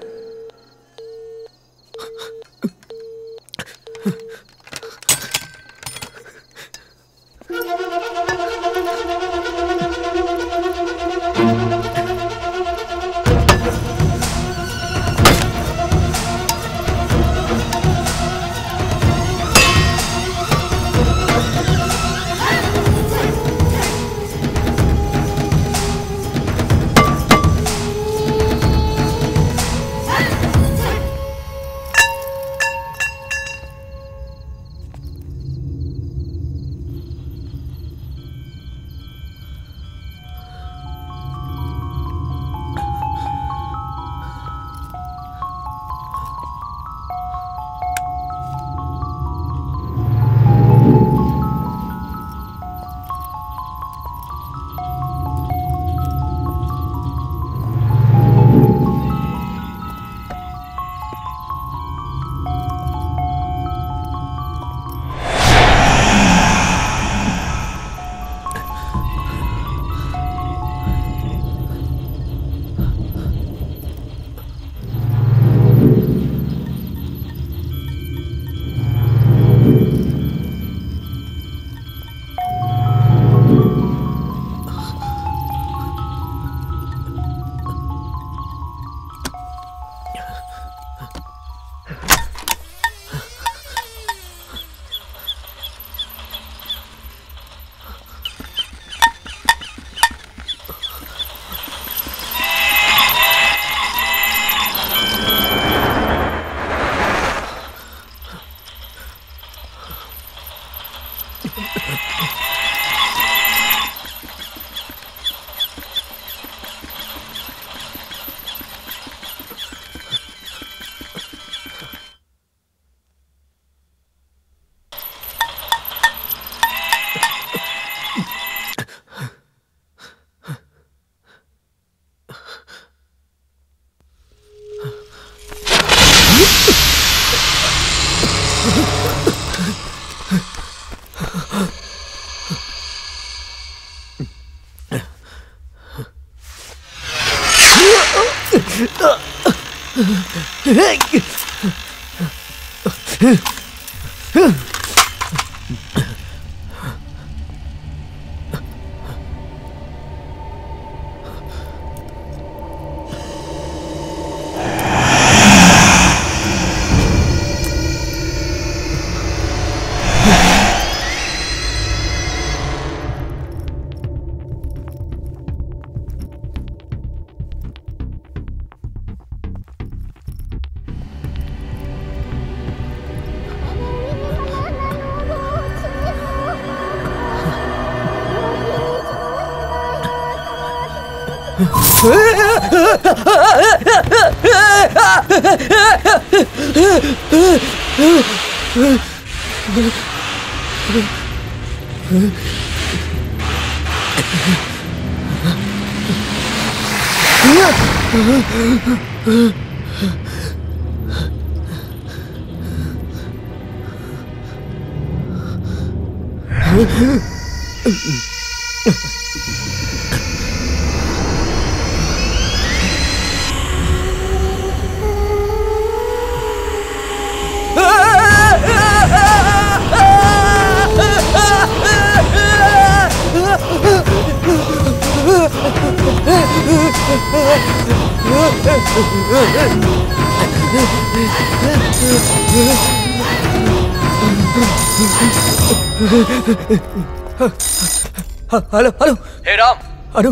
hello hello. हे राम। हेलो।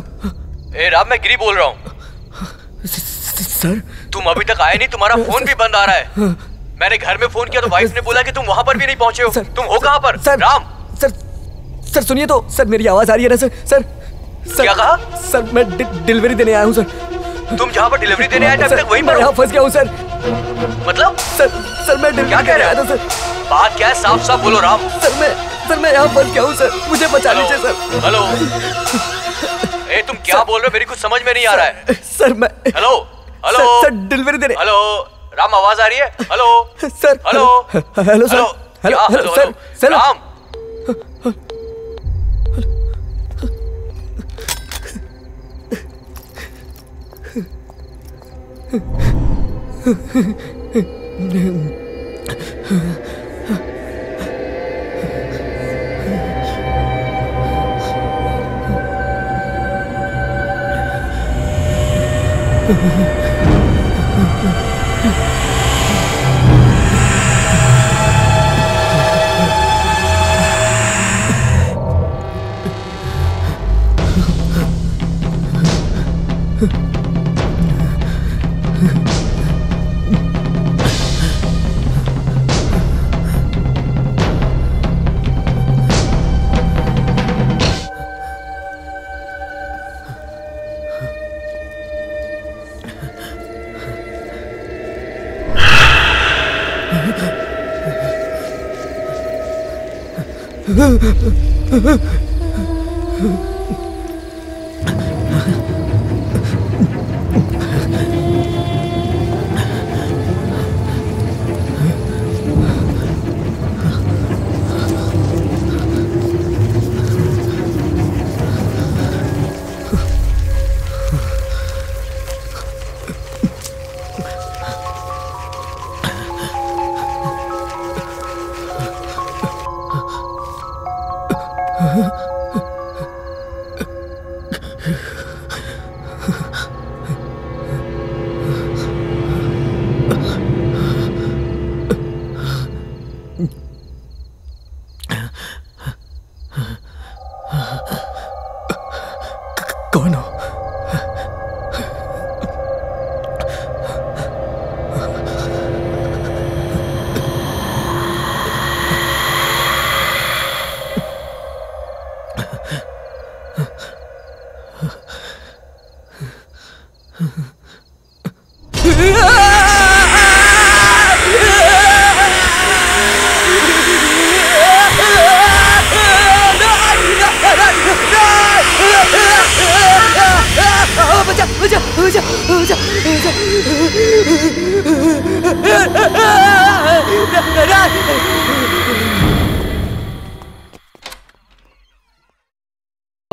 हे राम, मैं गिरी बोल रहा हूँ। सर तुम अभी तक आए नहीं, तुम्हारा फोन भी बंद आ रहा है। मैंने घर में फोन किया तो वाइफ ने बोला कि तुम वहां पर भी नहीं पहुंचे हो। तुम हो कहां पर? सर राम। सर सुनिए तो, सर मेरी आवाज आ रही है ना सर? क्या कहा? सर मैं डिलीवरी देने आया हूँ सर। तुम जहाँ पर डिलीवरी देने आए थे अभी तक वहीं पर यहाँ फंस गया हूँ सर। मतलब? सर मैं क्या कह रहे हो? बात क्या है, साफ साफ बोलो राम। सर मैं यहाँ फंस गया हूँ सर, मुझे बचा लीजिए सर। हेलो। ए तुम क्या बोल रहे हो? मेरी कुछ समझ में नहीं आ रहा है। सर मैं हेलो हेलो सर डिलीवरी देने। हेलो राम, आवाज आ रही है? Hello sir. Hello hello sir. Hello sir. Ram.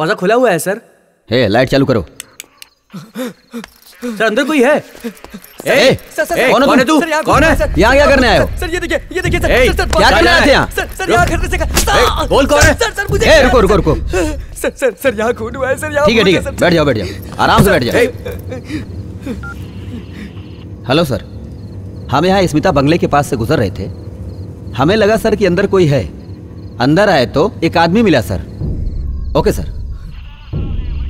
दरवाजा खुला हुआ है सर। हे, लाइट चालू करो। सर अंदर कोई है? कौन है तू? कौन है? यहाँ क्या करने आए हो? सर ये देखिए सर। ए, सर क्या करने आए थे यहाँ? सर यहाँ खरीदने से बोल कौन है? सर मुझे ए, रुको। सर यहाँ खून हुआ है सर। यहाँ ठीक है, बैठ जाओ, आराम से बैठ जाओ। हेलो सर, हम यहाँ स्मिता बंगले के पास से गुजर रहे थे। हमें लगा सर कि अंदर कोई है। अंदर आए तो एक आदमी मिला सर। Okay sir.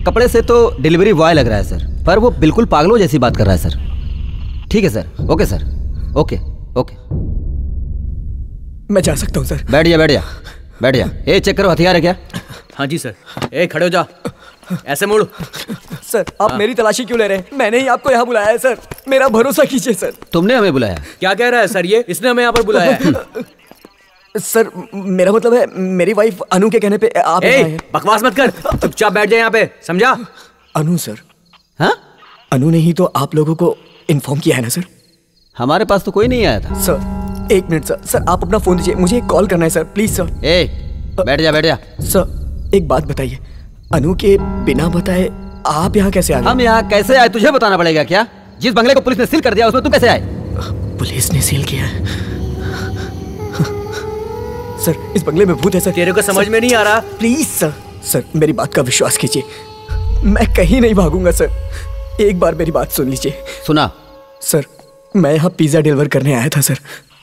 कपड़े से तो डिलीवरी बॉय लग रहा है सर, पर वो बिल्कुल पागलों जैसी बात कर रहा है सर। ठीक है सर, ओके सर, ओके। मैं जा सकता हूँ सर? बैठ जा। ए, चेक करो, हथियार है क्या? हाँ जी सर। ए, खड़े हो जा, ऐसे मुड़। सर आप मेरी तलाशी क्यों ले रहे हैं? मैंने ही आपको यहाँ बुलाया है सर, मेरा भरोसा कीजिए सर। तुमने हमें बुलाया? क्या कह रहा है सर ये? इसने हमें यहाँ पर बुलाया है। सर मेरा मतलब है, मेरी वाइफ अनु के कहने पे आप यहाँ आए। बकवास मत कर, चुपचाप बैठ जाए यहाँ पे, समझा? अनु सर? हाँ, अनु ने ही तो आप लोगों को इन्फॉर्म किया है ना सर? हमारे पास तो कोई नहीं आया था सर। एक मिनट सर, आप अपना फोन दीजिए, मुझे एक कॉल करना है सर, प्लीज सर। बैठ जा। सर एक बात बताइए, अनु के बिना बताए आप यहाँ कैसे आ गए? हम यहाँ कैसे आए तुझे बताना पड़ेगा क्या? जिस बंगले को पुलिस ने सील कर दिया उसमें तुम कैसे आए? पुलिस ने सील किया है? सर इस बंगले में भूत है सर। तेरे को समझ में नहीं आ रहा? प्लीज सर मेरी बात का विश्वास कीजिए, मैं कहीं नहीं भागूंगा सर। एक बार मेरी बात सुन लीजिए। सुना? सर मैं यहाँ पिज्जा डिलीवर करने आया था सर।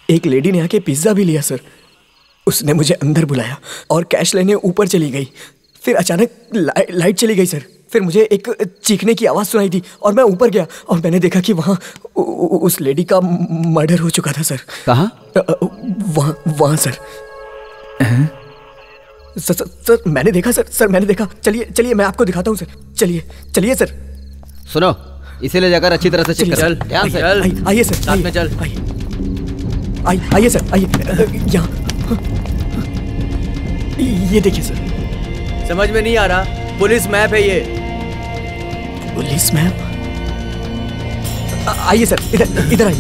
एक लेडी ने आके पिज्जा भी लिया सर। उसने मुझे अंदर बुलाया और कैश लेने ऊपर चली गई। फिर अचानक लाइट चली गई सर। फिर मुझे एक चीखने की आवाज़ सुनाई दी और मैं ऊपर गया और मैंने देखा कि वहाँ उस लेडी का मर्डर हो चुका था सर। कहाँ? वहाँ सर। सर मैंने देखा सर मैंने देखा। चलिए मैं आपको दिखाता हूँ सर। चलिए सर। सुनो, इसे ले जाकर अच्छी तरह से चेक कर। ध्यान से। आइए सर, साथ में चल। आइए सर, आइए यहाँ। ये देखिए सर। समझ में नहीं आ रहा? पुलिस मैप है ये। Police map? आइए सर, इधर आइए।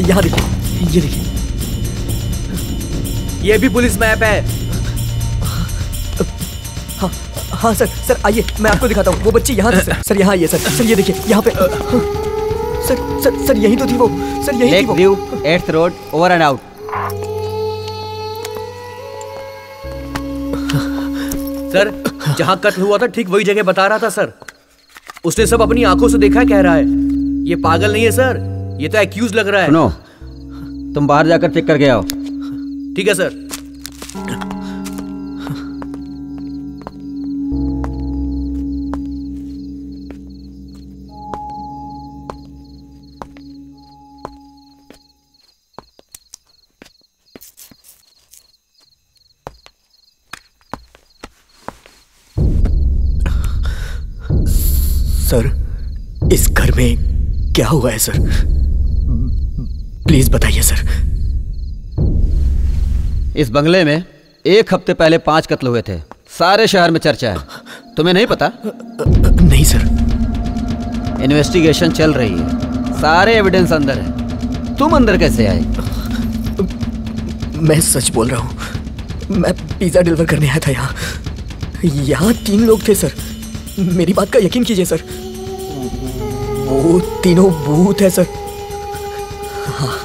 यहाँ देखिए, ये देखिए। ये भी पुलिस मैप है। हाँ सर आइए, मैं आपको दिखाता हूँ। वो बच्ची यहाँ थी सर। यहाँ आइए सर। ये देखिए यहाँ पे। सर यही तो थी वो। सर यही थी वो। View 8th road, over and out. Sir जहाँ कत्ल हुआ था ठीक वही जगह बता रहा था सर। उसने सब अपनी आंखों से देखा, कह रहा है। ये पागल नहीं है सर, ये तो एक्यूज लग रहा है। सुनो, तुम बाहर जाकर चेक करके आओ। ठीक है सर। सर इस घर में क्या हुआ है सर? प्लीज बताइए सर। इस बंगले में 1 हफ्ते पहले 5 कत्ल हुए थे। सारे शहर में चर्चा है। तुम्हें नहीं पता? नहीं सर। इन्वेस्टिगेशन चल रही है, सारे एविडेंस अंदर है। तुम अंदर कैसे आए? मैं सच बोल रहा हूँ। मैं पिज्जा डिलीवर करने आया था यहाँ 3 लोग थे सर। मेरी बात का यकीन कीजिए सर, वो तीनों भूत है सर। हाँ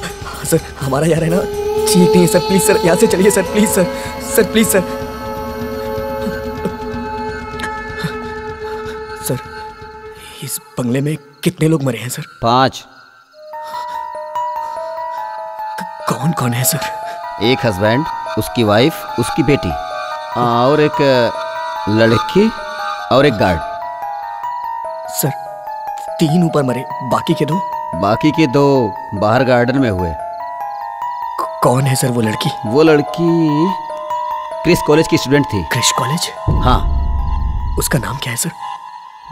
सर, हमारा यहाँ रहना ठीक नहीं है सर। प्लीज सर यहाँ से चलिए sir. Please sir please sir. Sir इस बंगले में कितने लोग मरे हैं सर? 5। कौन कौन है सर? एक हस्बैंड, उसकी वाइफ, उसकी बेटी और एक लड़की और एक गार्ड। सर 3 ऊपर मरे, बाकी के 2? बाकी के 2 बाहर गार्डन में हुए। कौन है सर वो लड़की? वो लड़की क्रिस कॉलेज की स्टूडेंट थी। Chris college? हाँ। उसका नाम क्या है सर?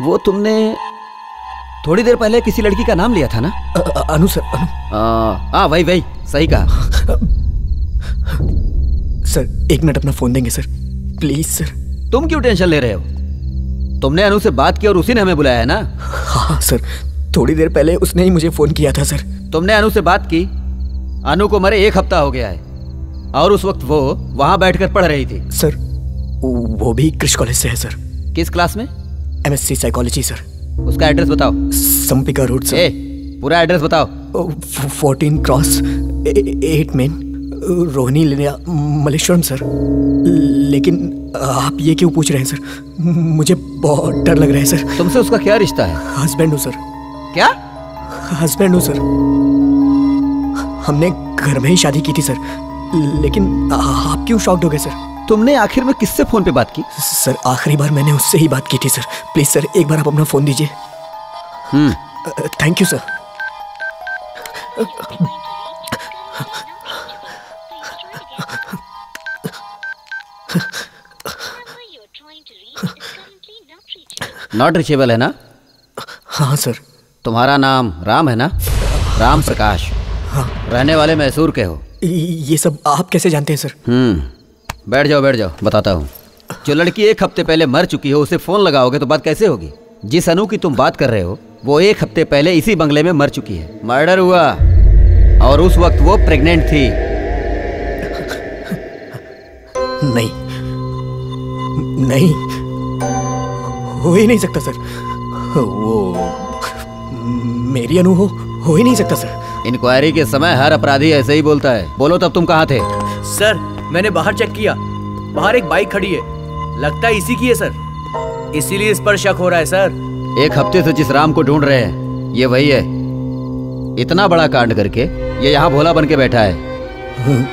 वो तुमने थोड़ी देर पहले किसी लड़की का नाम लिया था ना? अनु सर, अनु। हाँ वही सही कहा। सर 1 मिनट अपना फोन देंगे सर, प्लीज सर। तुम क्यों टेंशन ले रहे हो? तुमने अनु से बात की और उसी ने हमें बुलाया है ना? हाँ सर, थोड़ी देर पहले उसने ही मुझे फोन किया था सर। तुमने अनु से बात की? अनु को मरे 1 हफ्ता हो गया है और उस वक्त वो वहां बैठकर पढ़ रही थी। सर वो भी क्रिश कॉलेज से है सर। किस क्लास में? MSc psychology sir. उसका एड्रेस बताओ। संपिका रोड सर। पूरा एड्रेस बताओ। 14 cross 8 main Rohini लिनिया Malleswaram sir. लेकिन आप ये क्यों पूछ रहे हैं सर? मुझे बहुत डर लग रहा है सर। तुमसे उसका क्या रिश्ता है? हस्बैंड हूँ सर। क्या? हस्बैंड हूँ सर। हमने घर में ही शादी की थी सर। लेकिन आप क्यों शॉक्ड हो गए सर? तुमने आखिर में किससे फोन पे बात की? सर आखिरी बार मैंने उससे ही बात की थी सर। प्लीज सर एक बार आप अपना फोन दीजिए। Thank you sir. Not reachable है ना? हाँ सर। तुम्हारा नाम राम है ना? राम प्रकाश। हाँ। रहने वाले मैसूर के हो? ये सब आप कैसे जानते हैं सर? बैठ जाओ बताता हूँ। जो लड़की 1 हफ्ते पहले मर चुकी हो उसे फोन लगाओगे तो बात कैसे होगी? जिस अनु की तुम बात कर रहे हो वो 1 हफ्ते पहले इसी बंगले में मर चुकी है। मर्डर हुआ और उस वक्त वो प्रेग्नेंट थी। नहीं हो ही नहीं सकता सर। वो मेरी अनु हो ही नहीं सकता सर। इंक्वायरी के समय हर अपराधी ऐसे ही बोलता है। बोलो तब तुम कहाँ थे? सर मैंने बाहर चेक किया, बाहर एक बाइक खड़ी है, लगता है इसी की है सर, इसीलिए इस पर शक हो रहा है सर। 1 हफ्ते से जिस राम को ढूंढ रहे हैं ये वही है। इतना बड़ा कांड करके ये यहाँ भोला बन के बैठा है।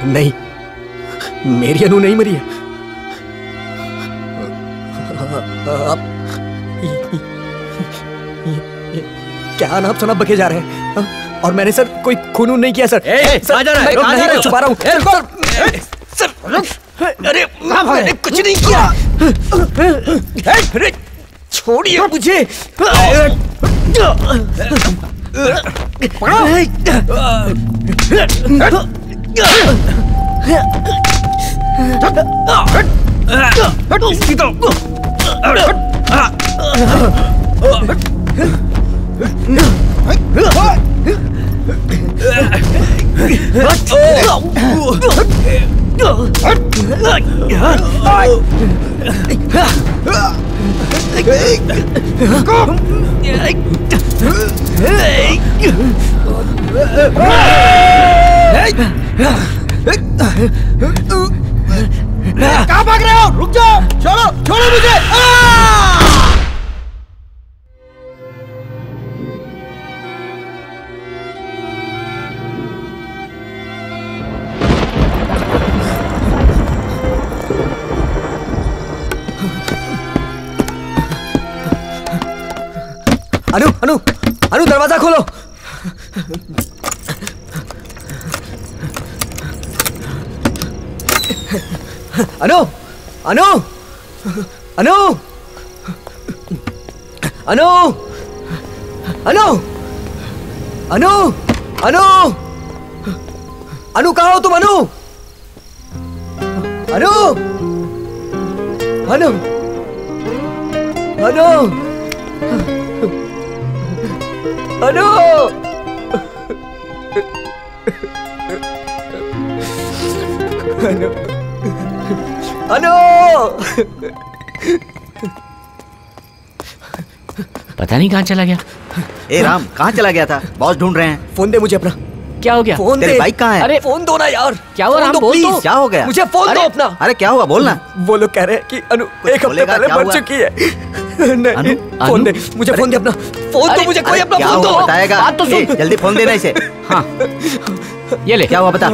नहीं, मेरी अनु नहीं मरी है। आप क्या नाप सनाप बके जा रहे हैं? और मैंने सर कोई खून नहीं किया सर। कहाँ जा रहा है? मैं नहीं छुपा रहा हूँ सर। अरे मैंने कुछ नहीं किया। अरे छोड़िए मुझे। कहाँ भाग रहे हो? रुक जाओ, छोड़ो मुझे। अनु दरवाजा खोलो। अनु अनु अनु अनु अनु अनु अनु अनु कहाँ हो तुम? अनु अनु अनु अनु अनु अनु पता नहीं कहाँ चला गया। ए राम, कहाँ चला गया था? बॉस ढूंढ रहे हैं। फोन दे मुझे अपना। क्या हो गया? फोन तेरी दे। बाइक कहाँ है? अरे फोन दो ना यार। क्या हुआ राम? बोल दो। क्या हो गया? मुझे फोन दो अपना। अरे क्या हुआ? बोलना। वो लोग कह रहे हैं कि अनु 1 हफ्ते पहले मर चुकी है। नहीं, फोन दे मुझे, फोन दे अपना। फोन दो मुझे, कोई अपना फोन दो। बताएगा? बात तो सुन। जल्दी फोन देना इसे। हाँ ये ले। क्या हुआ बता।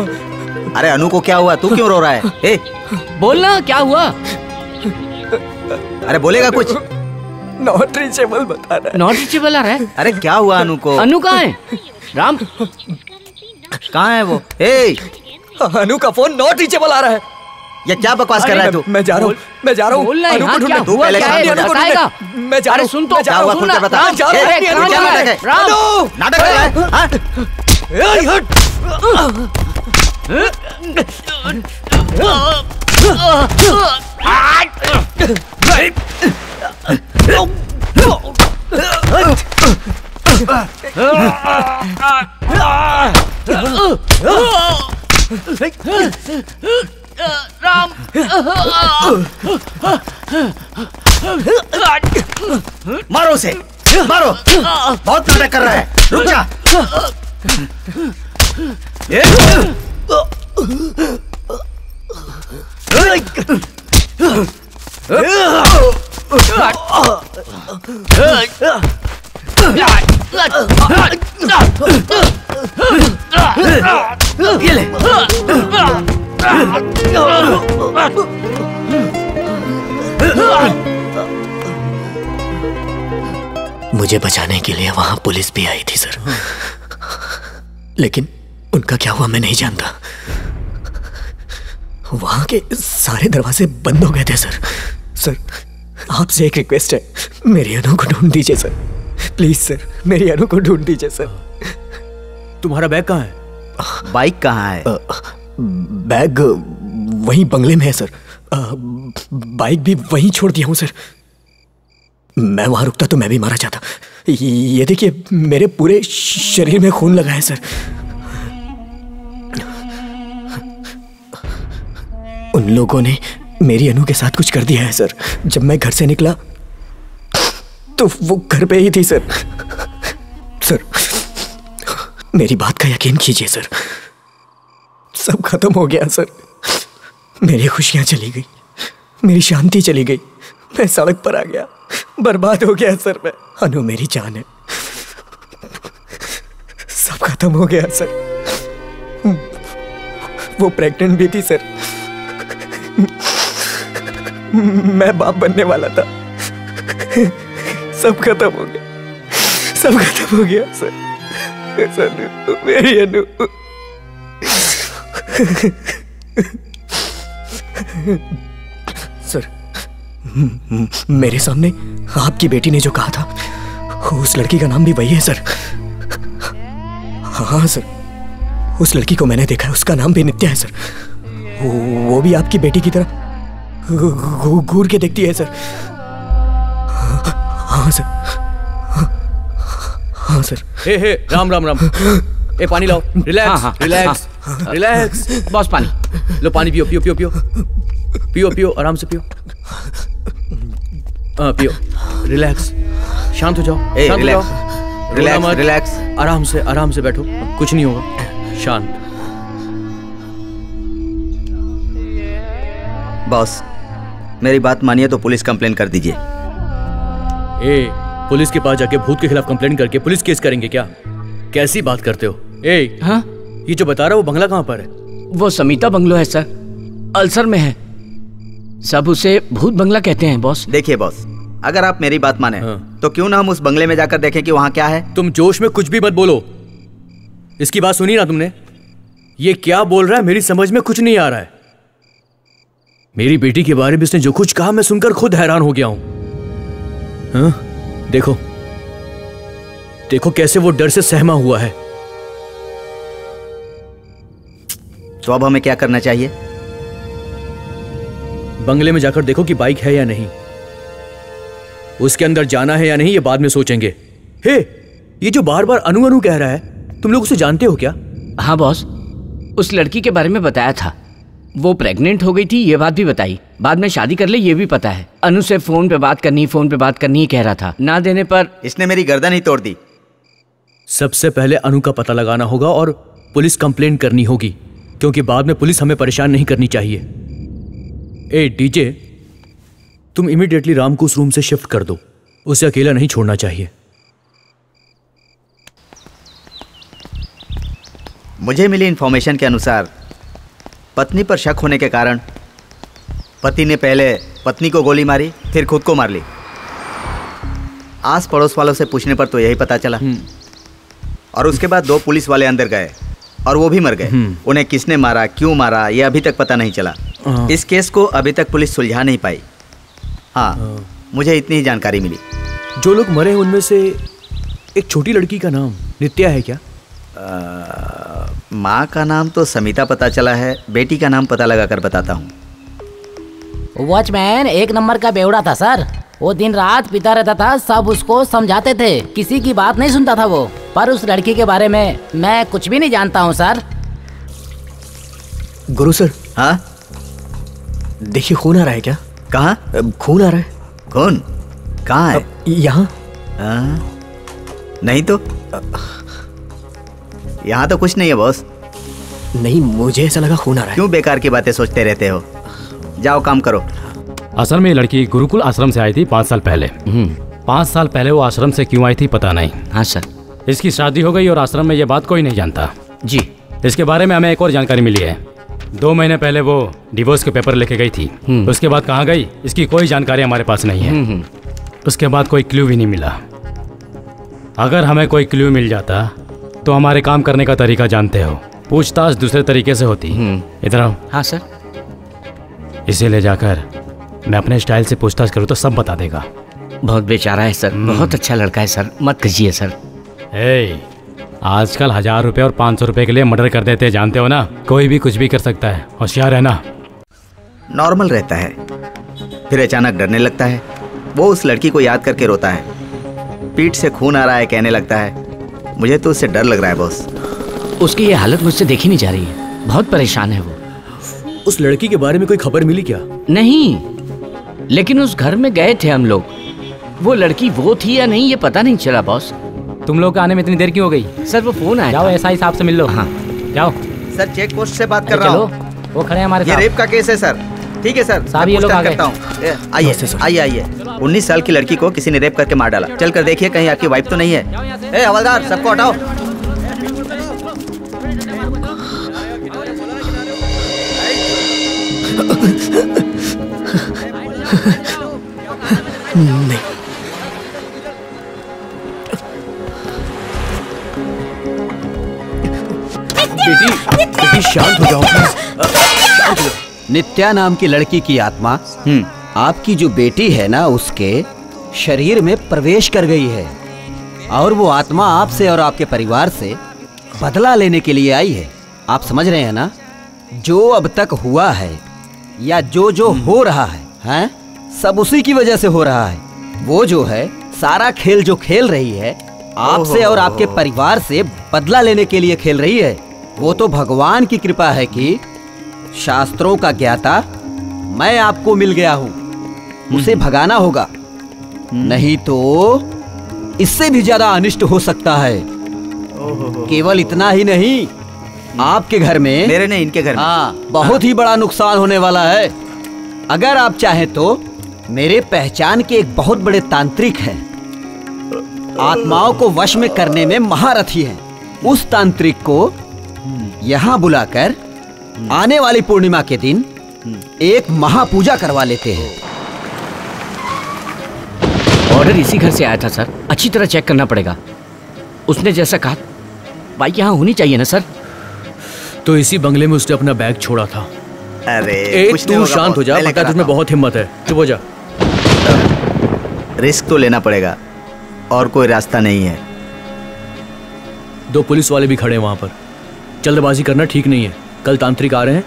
अरे अनु को क्या हुआ? तू क्यों रो रहा है? ए बोलना क्या हुआ? अरे बोलेगा कुछ? नॉट रीचेबल बता रहा है। नॉट रीचेबल आ रहा है? अरे क्या हुआ अनु को? अनु कहाँ है? राम कहाँ है वो? ए अनु का फोन नॉट रीचेबल आ रहा है। ये क्या बकवास कर रहा है तू? मैं जा रहा हूँ, मैं जा रहा हूँ। बोलना है। अनु को हाँ, ढूंढने। क्या तू हुआ? पहले क्या काम है? बता। ढूंढने। बताएगा। मैं जा रहा अरे हूँ। सुन तो। क्या हुआ? खुल के बता। राम, जा रहा हूँ। अरे, कहाँ क्या जा रहा है? नाटक है? राम नाटक कर रहा है? हाँ? ए, हट। राम मारो उसे, मारो। बहुत नाटक कर रहा है, रुक जा। ये ले। मुझे बचाने के लिए वहां पुलिस भी आई थी सर, लेकिन उनका क्या हुआ मैं नहीं जानता। वहां के सारे दरवाजे बंद हो गए थे सर। सर आपसे एक रिक्वेस्ट है, मेरी अनु को ढूंढ दीजिए सर, प्लीज सर, मेरी अनु को ढूंढ दीजिए सर। तुम्हारा बैग कहाँ है? बाइक कहाँ है? बैग वहीं बंगले में है सर। बाइक भी वहीं छोड़ दिया हूं सर। मैं वहां रुकता तो मैं भी मारा जाता। ये देखिए मेरे पूरे शरीर में खून लगा है सर। उन लोगों ने मेरी अनु के साथ कुछ कर दिया है सर। जब मैं घर से निकला तो वो घर पे ही थी सर। सर मेरी बात का यकीन कीजिए सर, सब खत्म हो गया सर। मेरी खुशियां चली गई, मेरी शांति चली गई, मैं सड़क पर आ गया, बर्बाद हो गया सर मैं। अनु मेरी जान है, सब खत्म हो गया सर। वो प्रेग्नेंट भी थी सर। मैं बाप बनने वाला था, सब खत्म हो गया, सब खत्म हो गया सर। मेरी अनु। सर मेरे सामने आपकी बेटी ने जो कहा था, उस लड़की का नाम भी वही है सर। हाँ सर, उस लड़की को मैंने देखा है, उसका नाम भी नित्या है सर। वो भी आपकी बेटी की तरह घूर के देखती है सर। हाँ सर, हाँ सर। हे राम राम राम। ए पानी लाओ। Relax relax relax. बॉस पानी लो, पानी पियो पियो पियो पियो पियो पियो, आराम से पियो। पियो, रिलैक्स, शांत हो जाओ। शांत हो जाओ, रिलैक्स रिलैक्स। आराम से बैठो, कुछ नहीं होगा, शांत। बॉस मेरी बात मानिए तो पुलिस कंप्लेन कर दीजिए। ए, पुलिस के पास जाके भूत के खिलाफ कंप्लेन करके पुलिस केस करेंगे क्या? कैसी बात करते हो? ए, हाँ? ये जो बता रहा वो बंगला कहाँ पर है? वो समीता बंगलो है सर, अल्सर में है। सब उसे भूत बंगला कहते हैं बॉस। देखिए बॉस, अगर आप मेरी बात माने तो क्यों ना हम उस बंगले में जाकर देखें कि वहां क्या है। तुम जोश में कुछ भी मत बोलो। इसकी बात सुनी ना तुमने? ये क्या बोल रहा है मेरी समझ में कुछ नहीं आ रहा है। मेरी बेटी के बारे में इसने जो कुछ कहा मैं सुनकर खुद हैरान हो गया हूं। देखो देखो कैसे वो डर से सहमा हुआ है। तो अब हमें क्या करना चाहिए? बंगले में जाकर देखो कि बाइक है या नहीं, उसके अंदर जाना है या नहीं ये बाद में सोचेंगे। हे, ये जो बार बार अनु अनु कह रहा है, तुम लोग उसे जानते हो क्या? हाँ बॉस, उस लड़की के बारे में बताया था। वो प्रेग्नेंट हो गई थी, ये बात भी बताई। बाद में शादी कर ले ये भी पता है। अनु से फोन पे बात करनी कह रहा था, ना देने पर इसने मेरी गर्दन ही तोड़ दी। सबसे पहले अनु का पता लगाना होगा और पुलिस कंप्लेंट करनी होगी, क्योंकि बाद में पुलिस हमें परेशान नहीं करनी चाहिए। ए डीजे, तुम इमीडिएटली राम को उस रूम से शिफ्ट कर दो, उसे अकेला नहीं छोड़ना चाहिए। मुझे मिली इंफॉर्मेशन के अनुसार पत्नी पर शक होने के कारण पति ने पहले पत्नी को गोली मारी, फिर खुद को मार ली। आस पड़ोस वालों से पूछने पर तो यही पता चला। और उसके बाद 2 पुलिस वाले अंदर गए और वो भी मर गए। उन्हें किसने मारा, क्यों मारा, यह अभी तक पता नहीं चला। इस केस को अभी तक पुलिस सुलझा नहीं पाई। हाँ, मुझे इतनी ही जानकारी मिली। जो लोग मरे उनमें से एक छोटी लड़की का नाम नित्या है क्या? माँ का नाम तो समीता पता चला है, बेटी का नाम पता लगा कर बताता हूँ। वॉचमैन 1 नंबर का बेवड़ा था सर। वो दिन रात पीता रहता था, सब उसको समझाते थे, किसी की बात नहीं सुनता था वो। पर उस लड़की के बारे में मैं कुछ भी नहीं जानता हूँ सर। गुरु सर। हाँ देखिए खून आ रहा है क्या? कहाँ? खून आ रहा है। खून कहाँ है? यहाँ नहीं तो यहाँ तो कुछ नहीं है बॉस। नहीं, मुझे ऐसा लगा खून आ रहा है। क्यों बेकार की बातें सोचते रहते हो? जाओ काम करो। असल में ये लड़की गुरुकुल आश्रम से आई थी 5 साल पहले। 5 साल पहले वो आश्रम से क्यों आई थी पता नहीं। हाँ सर। इसकी शादी हो गई और आश्रम में ये बात कोई नहीं जानता। जी। इसके बारे में हमें एक और जानकारी मिली है। 2 महीने पहले वो डिवोर्स के पेपर लेके गई थी। उसके बाद कहाँ गई इसकी कोई जानकारी हमारे पास नहीं है। उसके बाद कोई क्लू भी नहीं मिला। अगर हमें कोई क्लू मिल जाता तो हमारे काम करने का तरीका जानते हो, पूछताछ दूसरे तरीके से होती। इधर आओ। हाँ सर। इसे ले जाकर मैं अपने स्टाइल से पूछताछ करूँ तो सब बता देगा। बहुत बेचारा है सर, बहुत अच्छा लड़का है सर, मत कीजिए सर। आजकल 1000 रुपए और 500 रुपए के लिए मर्डर कर देते हैं, जानते हो ना। कोई भी कुछ भी कर सकता है, होशियार है ना। नॉर्मल रहता है, फिर अचानक डरने लगता है। वो उस लड़की को याद करके रोता है, पीठ से खून आ रहा है कहने लगता है। मुझे तो उससे डर लग रहा है बॉस। उसकी ये हालत मुझसे देखी नहीं जा रही है, बहुत परेशान है वो। उस लड़की के बारे में कोई खबर मिली क्या? नहीं, लेकिन उस घर में गए थे हम लोग। वो लड़की वो थी या नहीं ये पता नहीं चला बॉस। तुम लोग आने में इतनी देर क्यों हो गई? सर वो फोन आया। जाओ एसआई साहब से मिल लो। हाँ जाओ। सर चेक पोस्ट से बात कर रहा हूँ। वो खड़े हैं हमारे साथ। ये रेप का केस है सर। ठीक है सर, साहब ये लोग आ गए। आइए आइए आइए। 19 साल की लड़की को किसी ने रेप करके मार डाला। चल कर देखिए कहीं आपकी वाइफ तो नहीं है। ए हवलदार, सबको हटाओ। नहीं। बेटी शांत हो जाओ प्लीज। नित्या नाम की लड़की की आत्मा आपकी जो बेटी है ना उसके शरीर में प्रवेश कर गई है और वो आत्मा आपसे और आपके परिवार से बदला लेने के लिए आई है। आप समझ रहे हैं ना? जो अब तक हुआ है या जो हो रहा है, हैं? सब उसी की वजह से हो रहा है। वो जो है सारा खेल जो खेल रही है आपसे और आपके परिवार से बदला लेने के लिए खेल रही है। वो तो भगवान की कृपा है कि शास्त्रों का ज्ञाता मैं आपको मिल गया हूँ। उसे भगाना होगा, नहीं तो इससे भी ज्यादा अनिष्ट हो सकता है। केवल इतना ही नहीं, आपके घर में, मेरे नहीं इनके घर में, बहुत ही बड़ा नुकसान होने वाला है। अगर आप चाहें तो मेरे पहचान के एक बहुत बड़े तांत्रिक हैं, आत्माओं को वश में करने में महारथी हैं। उस तांत्रिक को यहाँ बुलाकर आने वाली पूर्णिमा के दिन एक महापूजा करवा लेते हैं। ऑर्डर इसी घर से आया था सर, अच्छी तरह चेक करना पड़ेगा। उसने जैसा कहा बाइक यहाँ होनी चाहिए ना सर। तो इसी बंगले में उसने अपना बैग छोड़ा था। अरे तू शांत हो जा, पता है तुझमें बहुत हिम्मत है। चुप हो जा। रिस्क तो लेना पड़ेगा और कोई रास्ता नहीं है। 2 पुलिस वाले भी खड़े हैं वहां पर। जल्दबाजी करना ठीक नहीं है। कल तांत्रिक आ रहे हैं,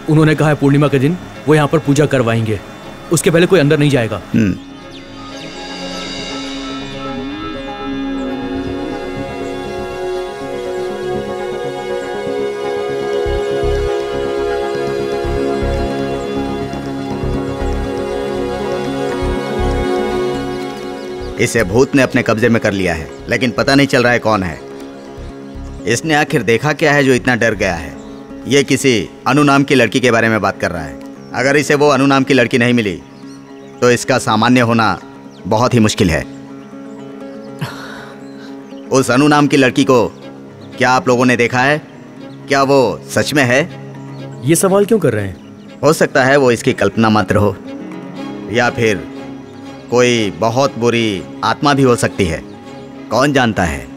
उन्होंने कहा है पूर्णिमा के दिन वो यहाँ पर पूजा करवाएंगे। उसके पहले कोई अंदर नहीं जाएगा। इसे भूत ने अपने कब्जे में कर लिया है, लेकिन पता नहीं चल रहा है कौन है। इसने आखिर देखा क्या है जो इतना डर गया है। ये किसी अनु नाम की लड़की के बारे में बात कर रहा है। अगर इसे वो अनु नाम की लड़की नहीं मिली तो इसका सामान्य होना बहुत ही मुश्किल है। उस अनु नाम की लड़की को क्या आप लोगों ने देखा है? क्या वो सच में है? ये सवाल क्यों कर रहे हैं? हो सकता है वो इसकी कल्पना मात्र हो, या फिर कोई बहुत बुरी आत्मा भी हो सकती है, कौन जानता है।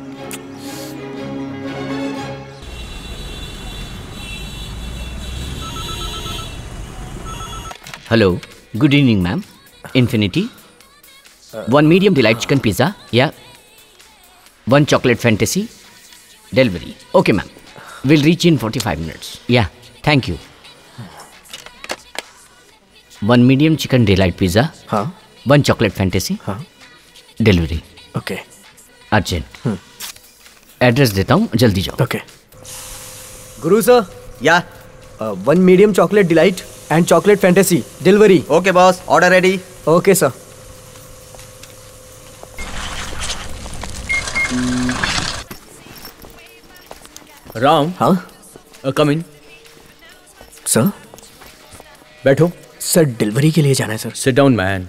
Hello, good evening ma'am. Infinity 1 medium delight chicken pizza या 1 chocolate fantasy delivery. Okay ma'am, will reach in 45 minutes. Yeah thank you. 1 medium chicken delight pizza, 1 chocolate fantasy delivery. Okay. Urgent. Address देता हूँ, जल्दी जाओ। Okay. Guru sir, yeah 1 medium chocolate delight and chocolate fantasy delivery. Okay boss, order ready. Okay sir. Ram. हाँ come in. Sir. बैठो। Sir delivery के लिए जाना है सर। Sit down man.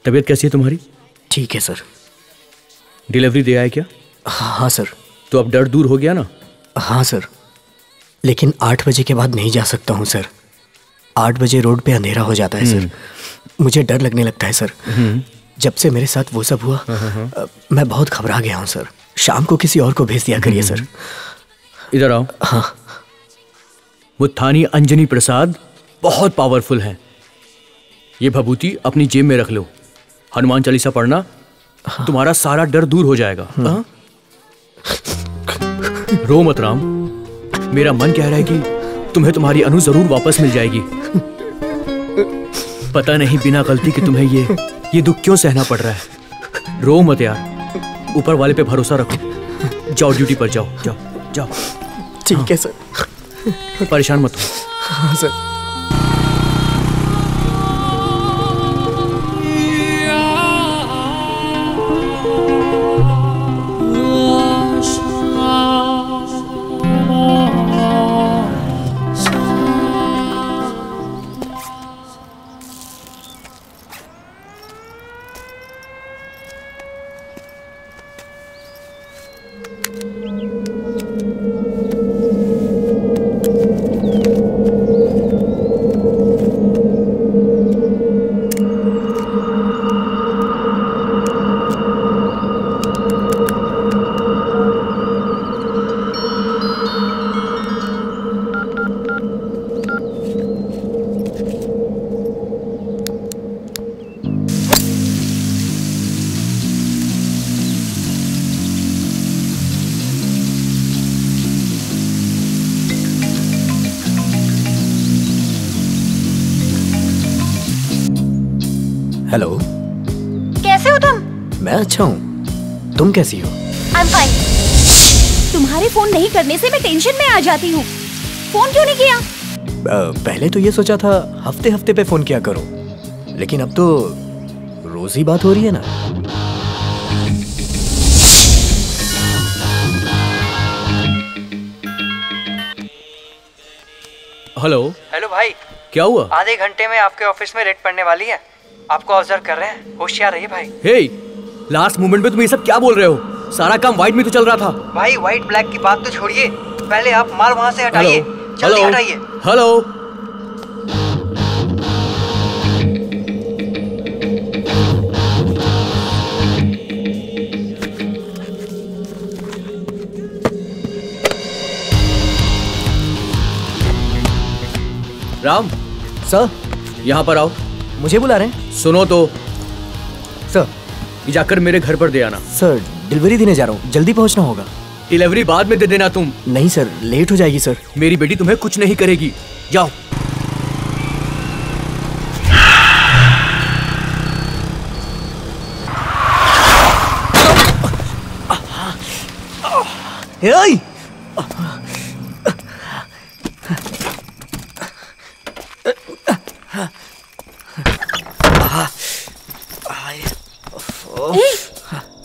तबीयत कैसी है तुम्हारी? ठीक है सर। डिलीवरी दे आए क्या? हाँ सर। तो अब डर दूर हो गया ना? हाँ सर, लेकिन 8 बजे के बाद नहीं जा सकता हूँ सर। 8 बजे रोड पे अंधेरा हो जाता है सर। मुझे डर लगने लगता है सर। जब से मेरे साथ वो सब हुआ मैं बहुत घबरा गया हूँ सर। शाम को किसी और को भेज दिया करिए सर। इधर आओ। हाँ। वो थानी अंजनी प्रसाद बहुत पावरफुल है। ये भभूति अपनी जेब में रख लो। हनुमान चालीसा पढ़ना, तुम्हारा सारा डर दूर हो जाएगा। रो मत राम, मेरा मन कह रहा है कि तुम्हें तुम्हारी अनु जरूर वापस मिल जाएगी। पता नहीं बिना गलती के तुम्हें ये दुख क्यों सहना पड़ रहा है। रो मत यार, ऊपर वाले पे भरोसा रखो। जाओ ड्यूटी पर जाओ जाओ जाओ। ठीक है सर। परेशान मत हो। हाँ सर। हेलो। कैसे हो तुम? मैं अच्छा हूँ, तुम कैसी हो? I'm fine। तुम्हारे फोन नहीं करने से मैं टेंशन में आ जाती हूँ। फोन क्यों नहीं किया? पहले तो ये सोचा था हफ्ते हफ्ते पे फोन किया करो, लेकिन अब तो रोज ही बात हो रही है ना। हेलो। हेलो भाई। क्या हुआ? आधे घंटे में आपके ऑफिस में रेड पड़ने वाली है। आपको ऑब्जर्व कर रहे हैं, होशियार रहिए भाई। हे, लास्ट मोमेंट में तुम ये सब क्या बोल रहे हो? सारा काम व्हाइट में तो चल रहा था। भाई व्हाइट ब्लैक की बात तो छोड़िए, पहले आप माल वहाँ से हटाइए, जल्दी हटाइए। हेलो। राम। सर। यहाँ पर आओ। मुझे बुला रहे हैं? सुनो तो। सर। जाकर मेरे घर पर दे आना। सर डिलीवरी देने जा रहा हूँ, जल्दी पहुँचना होगा। डिलीवरी बाद में दे देना तुम। नहीं सर, लेट हो जाएगी सर। मेरी बेटी तुम्हें कुछ नहीं करेगी, जाओ। हे!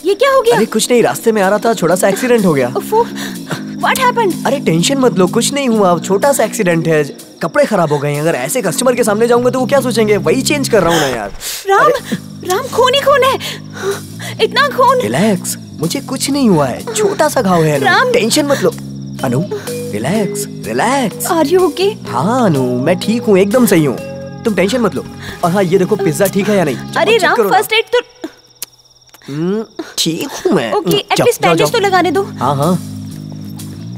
ये क्या हो गया? अरे कुछ नहीं, रास्ते में आ रहा था, छोटा सा एक्सीडेंट हो गया। What happened? अरे टेंशन मत लो, कुछ नहीं हुआ, छोटा सा एक्सीडेंट है। कपड़े खराब हो गए हैं, अगर ऐसे कस्टमर के सामने जाऊंगा तो वो क्या सोचेंगे, वही चेंज कर रहा हूँ ना यार। राम खून ही खून है, इतना खून। रिलैक्स, मुझे कुछ नहीं हुआ है, छोटा सा घाव है। राम। टेंशन मत लो। Anu relax relax. Are you okay? हाँ अनु, मैं ठीक हूँ, एकदम सही हूँ, तुम टेंशन मत लो। और हाँ ये देखो पिज्जा ठीक है या नहीं? अरे राम, फर्स्ट एड तो ठीक हूँ मैं। ओके, एटलीस्ट बैंडेज तो लगाने दो। हाँ हाँ,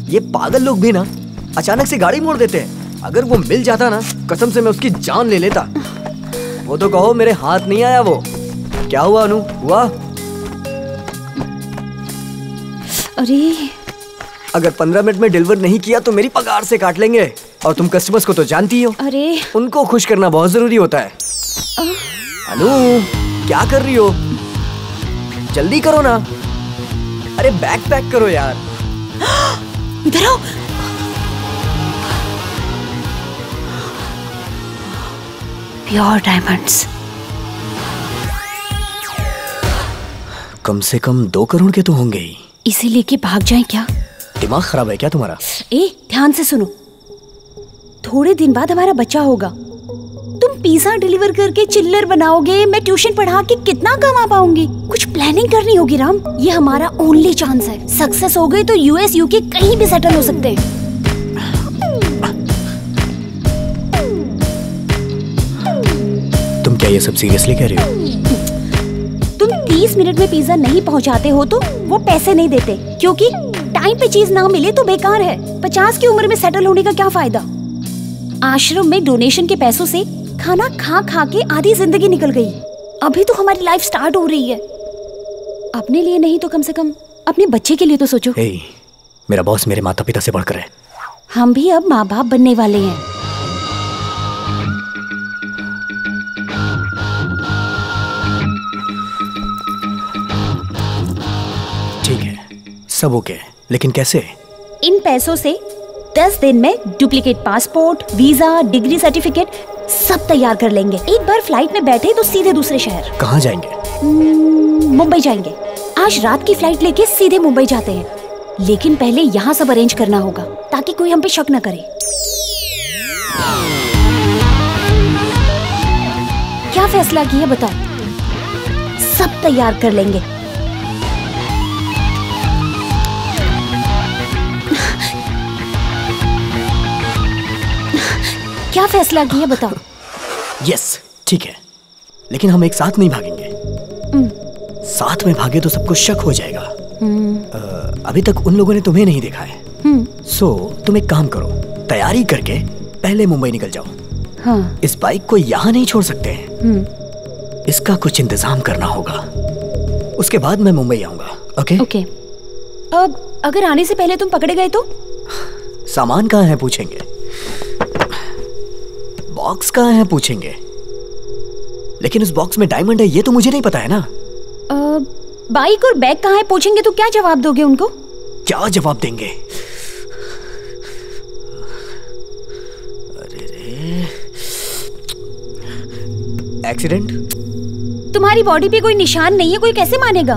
ये पागल लोग भी ना अचानक से गाड़ी मोड़ देते हैं। अगर वो मिल जाता ना, कसम से मैं उसकी जान ले लेता। वो तो कहो मेरे हाथ नहीं आया वो। क्या हुआ अनु, हुआ? अरे अगर 15 मिनट में डिलीवर नहीं किया तो मेरी पगार से काट लेंगे, और तुम कस्टमर्स को तो जानती हो। अरे उनको खुश करना बहुत जरूरी होता है। अनु क्या कर रही हो, जल्दी करो ना। अरे बैग पैक करो यार। इधर आओ। Pure diamonds. कम से कम 2 करोड़ के तो होंगे ही। इसे लेके भाग जाएं क्या? दिमाग खराब है क्या तुम्हारा? ध्यान से सुनो, थोड़े दिन बाद हमारा बच्चा होगा। तुम पिज्जा डिलीवर करके चिल्लर बनाओगे, मैं ट्यूशन पढ़ा के कितना कमा पाऊंगी? कुछ प्लानिंग करनी होगी राम, ये हमारा ओनली चांस है। सक्सेस हो गई तो यूएस यूके कहीं भी सेटल हो सकते हैं। तुम क्या ये सब सीरियसली कह रही हो? तुम 30 मिनट में पिज्जा नहीं पहुंचाते हो तो वो पैसे नहीं देते, क्योंकि टाइम पे चीज ना मिले तो बेकार है। 50 की उम्र में सेटल होने का क्या फायदा? आश्रम में डोनेशन के पैसों से खाना खा खा के आधी जिंदगी निकल गई। अभी तो हमारी लाइफ स्टार्ट हो रही है। अपने लिए नहीं तो कम से कम अपने बच्चे के लिए तो सोचो। मेरा बॉस मेरे माता पिता से बढ़कर है। हम भी अब माँ बाप बनने वाले हैं। ठीक है, सब ओके, लेकिन कैसे? इन पैसों से 10 दिन में duplicate passport, visa, degree certificate सब तैयार कर लेंगे। एक बार फ्लाइट में बैठे तो सीधे दूसरे शहर। कहाँ जाएंगे? मुंबई जाएंगे। आज रात की फ्लाइट लेके सीधे मुंबई जाते हैं, लेकिन पहले यहाँ सब अरेंज करना होगा ताकि कोई हम पे शक न करे। क्या फैसला किया बताओ? सब तैयार कर लेंगे। क्या फैसला किया बताओ? यस, ठीक है, लेकिन हम एक साथ नहीं भागेंगे। साथ में भागे तो सबको शक हो जाएगा। अभी तक उन लोगों ने तुम्हें नहीं देखा है। सो तुम एक काम करो, तैयारी करके पहले मुंबई निकल जाओ। हाँ। इस बाइक को यहाँ नहीं छोड़ सकते हैं। इसका कुछ इंतजाम करना होगा। उसके बाद मैं मुंबई आऊंगा। ओके? ओके। अब अगर आने से पहले तुम पकड़े गए तो? सामान कहाँ है पूछेंगे, बॉक्स कहाँ है पूछेंगे, लेकिन उस बॉक्स में डायमंड है ये तो मुझे नहीं पता है ना। बाइक और बैग कहाँ है पूछेंगे तो क्या जवाब दोगे उनको? क्या जवाब देंगे? अरे रे, एक्सीडेंट? तुम्हारी बॉडी पे कोई निशान नहीं है, कोई कैसे मानेगा?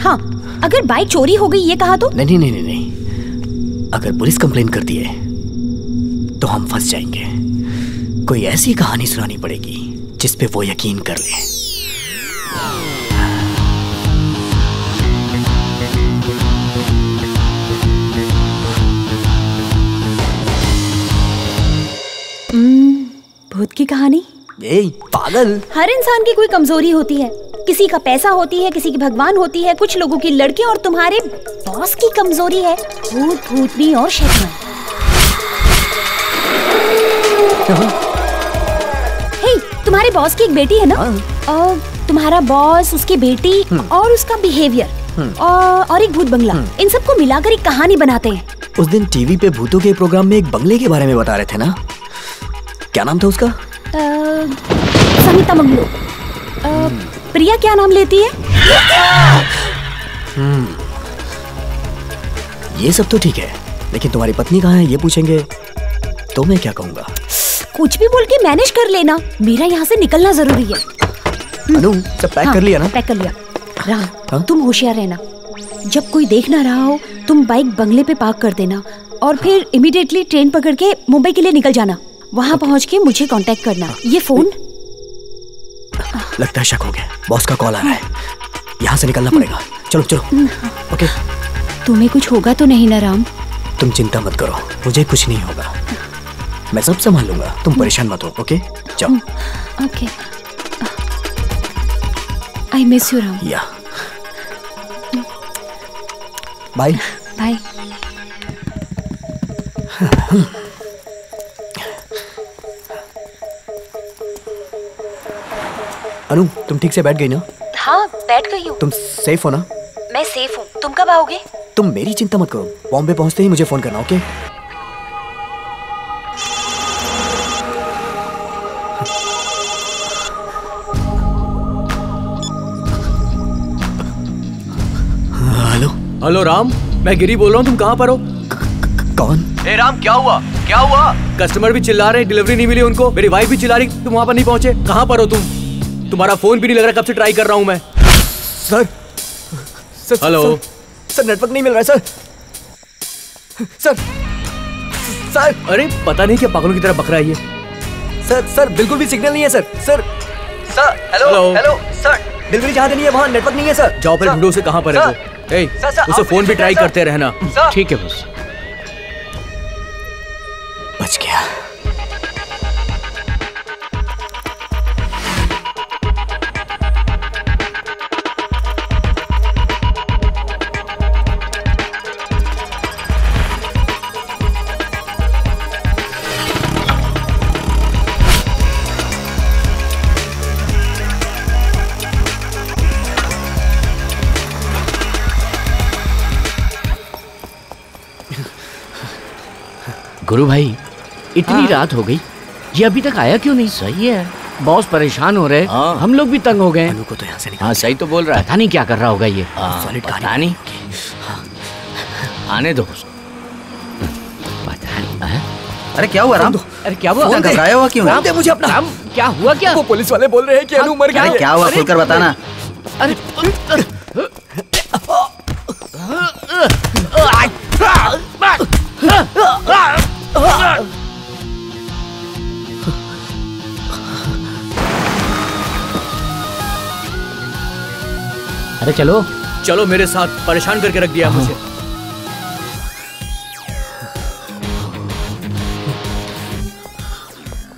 हाँ, अगर बाइक चोरी हो गई ये कहा तो? नहीं नहीं नहीं नहीं, अगर पुलिस कंप्लेन करती है तो हम फंस जाएंगे। कोई ऐसी कहानी सुनानी पड़ेगी जिस पे वो यकीन कर ले। भूत की कहानी? पागल, हर इंसान की कोई कमजोरी होती है। किसी का पैसा होती है, किसी की भगवान होती है, कुछ लोगों की लड़के, और तुम्हारे बॉस की कमजोरी है भूत, भूतनी और शैतान। हे, तुम्हारे बॉस की एक बेटी है ना? और तुम्हारा बॉस, उसकी बेटी और उसका बिहेवियर और एक भूत बंगला, इन सबको मिलाकर एक कहानी बनाते हैं। उस दिन टीवी पे भूतों के प्रोग्राम में एक बंगले के बारे में बता रहे थे ना, क्या नाम था उसका? समिता मंगलो। प्रिया क्या नाम लेती है? ये सब तो ठीक है, लेकिन तुम्हारी पत्नी कहाँ है ये पूछेंगे तो मैं क्या कहूँगा? कुछ भी बोल के मैनेज कर लेना, मेरा यहाँ से निकलना जरूरी है। अनु, सब पैक कर लिया ना? पैक कर लिया। राम, तुम होशियार रहना। जब कोई देख ना रहा हो तुम बाइक बंगले पे पार्क कर देना और फिर इमीडिएटली ट्रेन पकड़ के मुंबई के लिए निकल जाना। वहाँ पहुँच के मुझे कांटेक्ट करना। ये फोन? लगता है शक हो गया, बॉस का कॉल आ रहा है, यहाँ से निकलना पड़ेगा। चलो चलो। ओके। तुम्हें कुछ होगा तो नहीं ना राम? तुम चिंता मत करो, मुझे कुछ नहीं होगा, मैं सब संभाल लूंगा, तुम परेशान मत हो। ओके, जाओ। Okay. I miss you Ram. या, बाय बाय। अनु, तुम ठीक से बैठ गई ना? हाँ, बैठ गई हूँ। तुम सेफ हो ना? मैं सेफ हूँ। तुम कब आओगे? तुम मेरी चिंता मत करो, बॉम्बे पहुंचते ही मुझे फोन करना। ओके? हेलो। हेलो राम, मैं गिरी बोल रहा हूँ, तुम कहाँ पर हो? कौन? ए राम, क्या हुआ? क्या हुआ? कस्टमर भी चिल्ला रहे, डिलीवरी नहीं मिली उनको, मेरी वाइफ भी चिल्ला रही, तुम वहाँ पर नहीं पहुँचे। कहाँ पर हो तुम? तुम्हारा फोन भी नहीं लग रहा, कब से ट्राई कर रहा हूँ मैं। सर, हेलो सर, नेटवर्क नहीं मिल रहा है सर। सर सर अरे पता नहीं क्या पागलों की तरह बक रहा है ये। सर बिल्कुल भी सिग्नल नहीं है sir. Sir hello sir, delivery जहाँ देनी है वहाँ नेटवर्क नहीं है सर। जाओ फिर ढूंढो उसे कहाँ पर है वो। ए, उसे फोन भी ट्राई करते रहना। ठीक है बस। बच गया। गुरु भाई इतनी रात हो गई, ये अभी तक आया क्यों नहीं? सही है, बॉस परेशान हो रहे, हम लोग भी तंग हो गए। अनु को तो यहाँ से निकाल। हाँ सही तो बोल रहा है, पता नहीं क्या कर रहा होगा ये। पता नहीं, आने दो। पता नहीं। अरे क्या हुआ राम? अरे क्या हुआ? घबराया हुआ क्यों? राम दे मुझे अपना। राम क्या हुआ? क्या वो पुलिस वाले बोल रहे हैं कि अनु मर गया। क्या हुआ खुलकर बताना। अरे अरे चलो चलो मेरे साथ, परेशान करके रख दिया मुझे।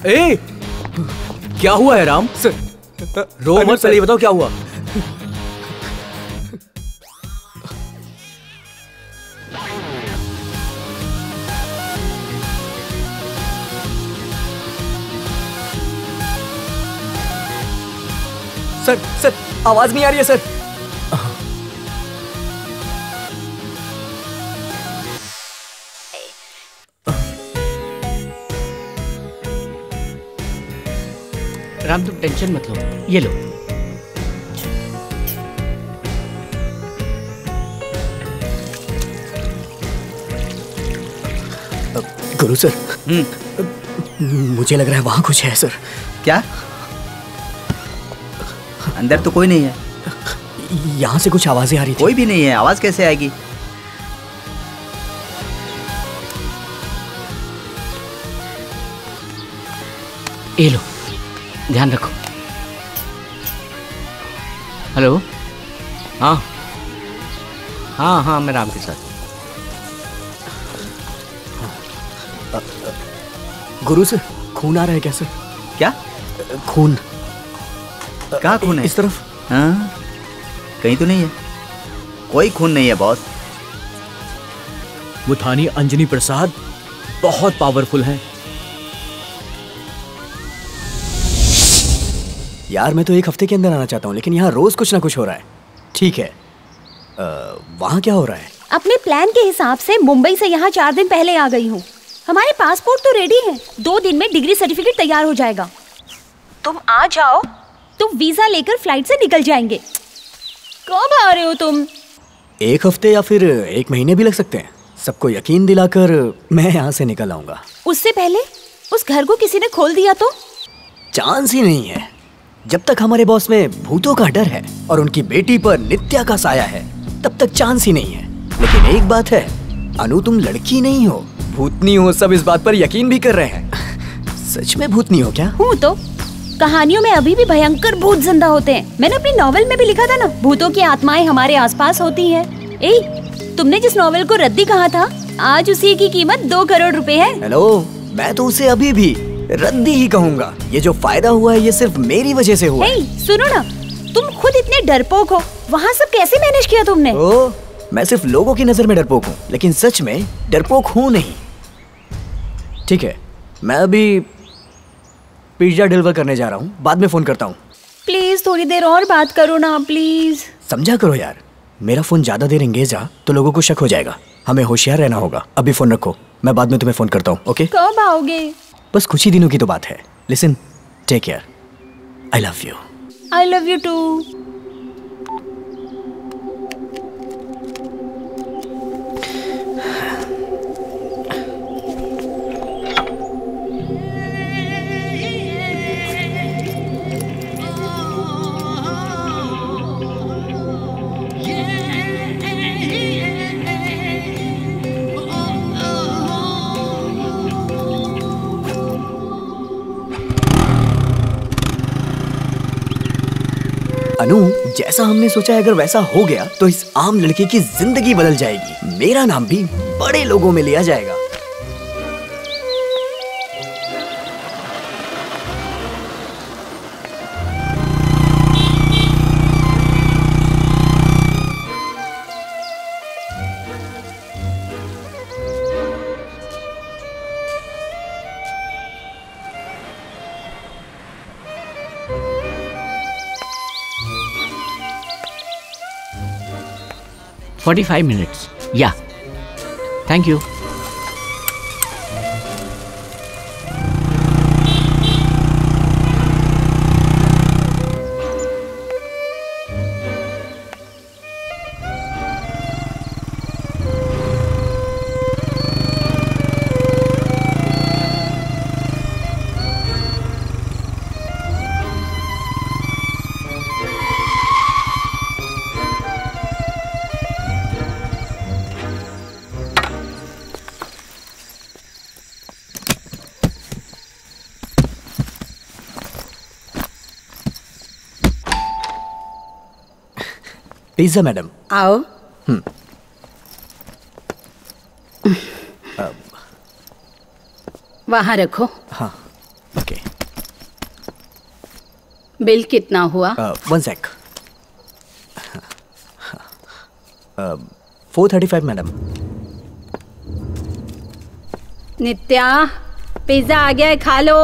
ए, क्या हुआ है राम? रो मत, पहले बताओ क्या हुआ। सर आवाज नहीं आ रही है सर। राम तुम टेंशन मत लो, ये लो। गुरु सर, मुझे लग रहा है वहां कुछ है सर। क्या? अंदर तो कोई नहीं है। यहाँ से कुछ आवाजें आ रही थी। कोई भी नहीं है, आवाज कैसे आएगी? ये लो, ध्यान रखो। हेलो, हाँ हाँ हाँ मैं राम के साथ। गुरु सर, खून आ रहा है क्या सर? क्या खून? कहाँ खून है? इस तरफ। हाँ, कहीं तो नहीं है। कोई खून नहीं है बॉस। वो थानी अंजनी प्रसाद बहुत पावरफुल है। यार मैं तो एक हफ्ते के अंदर आना चाहता हूँ, लेकिन यहाँ रोज कुछ ना कुछ हो रहा है। ठीक है, वहाँ क्या हो रहा है? अपने प्लान के हिसाब से मुंबई से यहाँ 4 दिन पहले आ गई हूँ। हमारे पासपोर्ट तो रेडी है, 2 दिन में डिग्री सर्टिफिकेट तैयार हो जाएगा। तुम आ जाओ तो वीजा लेकर फ्लाइट से निकल जाएंगे। कब आ रहे हो तुम? 1 हफ्ते या फिर 1 महीने भी लग सकते हैं। सबको यकीन दिलाकर मैं यहाँ से निकल आऊंगा। उससे पहले उस घर को किसी ने खोल दिया तो? चांस ही नहीं है। जब तक हमारे बॉस में भूतों का डर है और उनकी बेटी पर नित्या का साया है, तब तक चांस ही नहीं है। लेकिन एक बात है, अनु तुम लड़की नहीं हो, भूतनी हो। सब इस बात पर यकीन भी कर रहे हैं। सच में भूतनी हो क्या? हूँ तो। कहानियों में अभी भी भयंकर भूत जिंदा होते हैं। मैंने अपनी नॉवेल में भी लिखा था ना, भूतों की आत्माएं हमारे आसपास होती हैं। तुमने जिस नॉवेल को रद्दी कहा था, आज उसी की कीमत 2 करोड़ रुपए है। हेलो, मैं तो उसे अभी भी रद्दी ही कहूँगा। ये जो फायदा हुआ है ये सिर्फ मेरी वजह से हुआ। सुनो ना, तुम खुद इतने डरपोक हो, वहाँ सब कैसे मैनेज किया तुमने? मैं सिर्फ लोगों की नजर में डरपोक हूँ, लेकिन सच में डरपोक हूँ नहीं। ठीक है, मैं अभी पिज्जा डिलीवर करने जा रहा हूँ, बाद में फोन करता हूँ। प्लीज थोड़ी देर और बात करो ना प्लीज। समझा करो यार, मेरा फोन ज्यादा देर एंगेज रहा तो लोगों को शक हो जाएगा। हमें होशियार रहना होगा। अभी फोन रखो, मैं बाद में तुम्हें फोन करता हूँ। ओके? कब आओगे? बस कुछ ही दिनों की तो बात है। Listen, take care, I love you. I love you too. Anu, जैसा हमने सोचा है अगर वैसा हो गया तो इस आम लड़की की जिंदगी बदल जाएगी। मेरा नाम भी बड़े लोगों में लिया जाएगा। $45 minutes. Yeah. Thank you. Pizza madam. आओ। वहाँ रखो। हाँ, ओके। बिल कितना हुआ? 1 sec। 435 मैडम। नित्या, पिज्जा आ गया है, खा लो।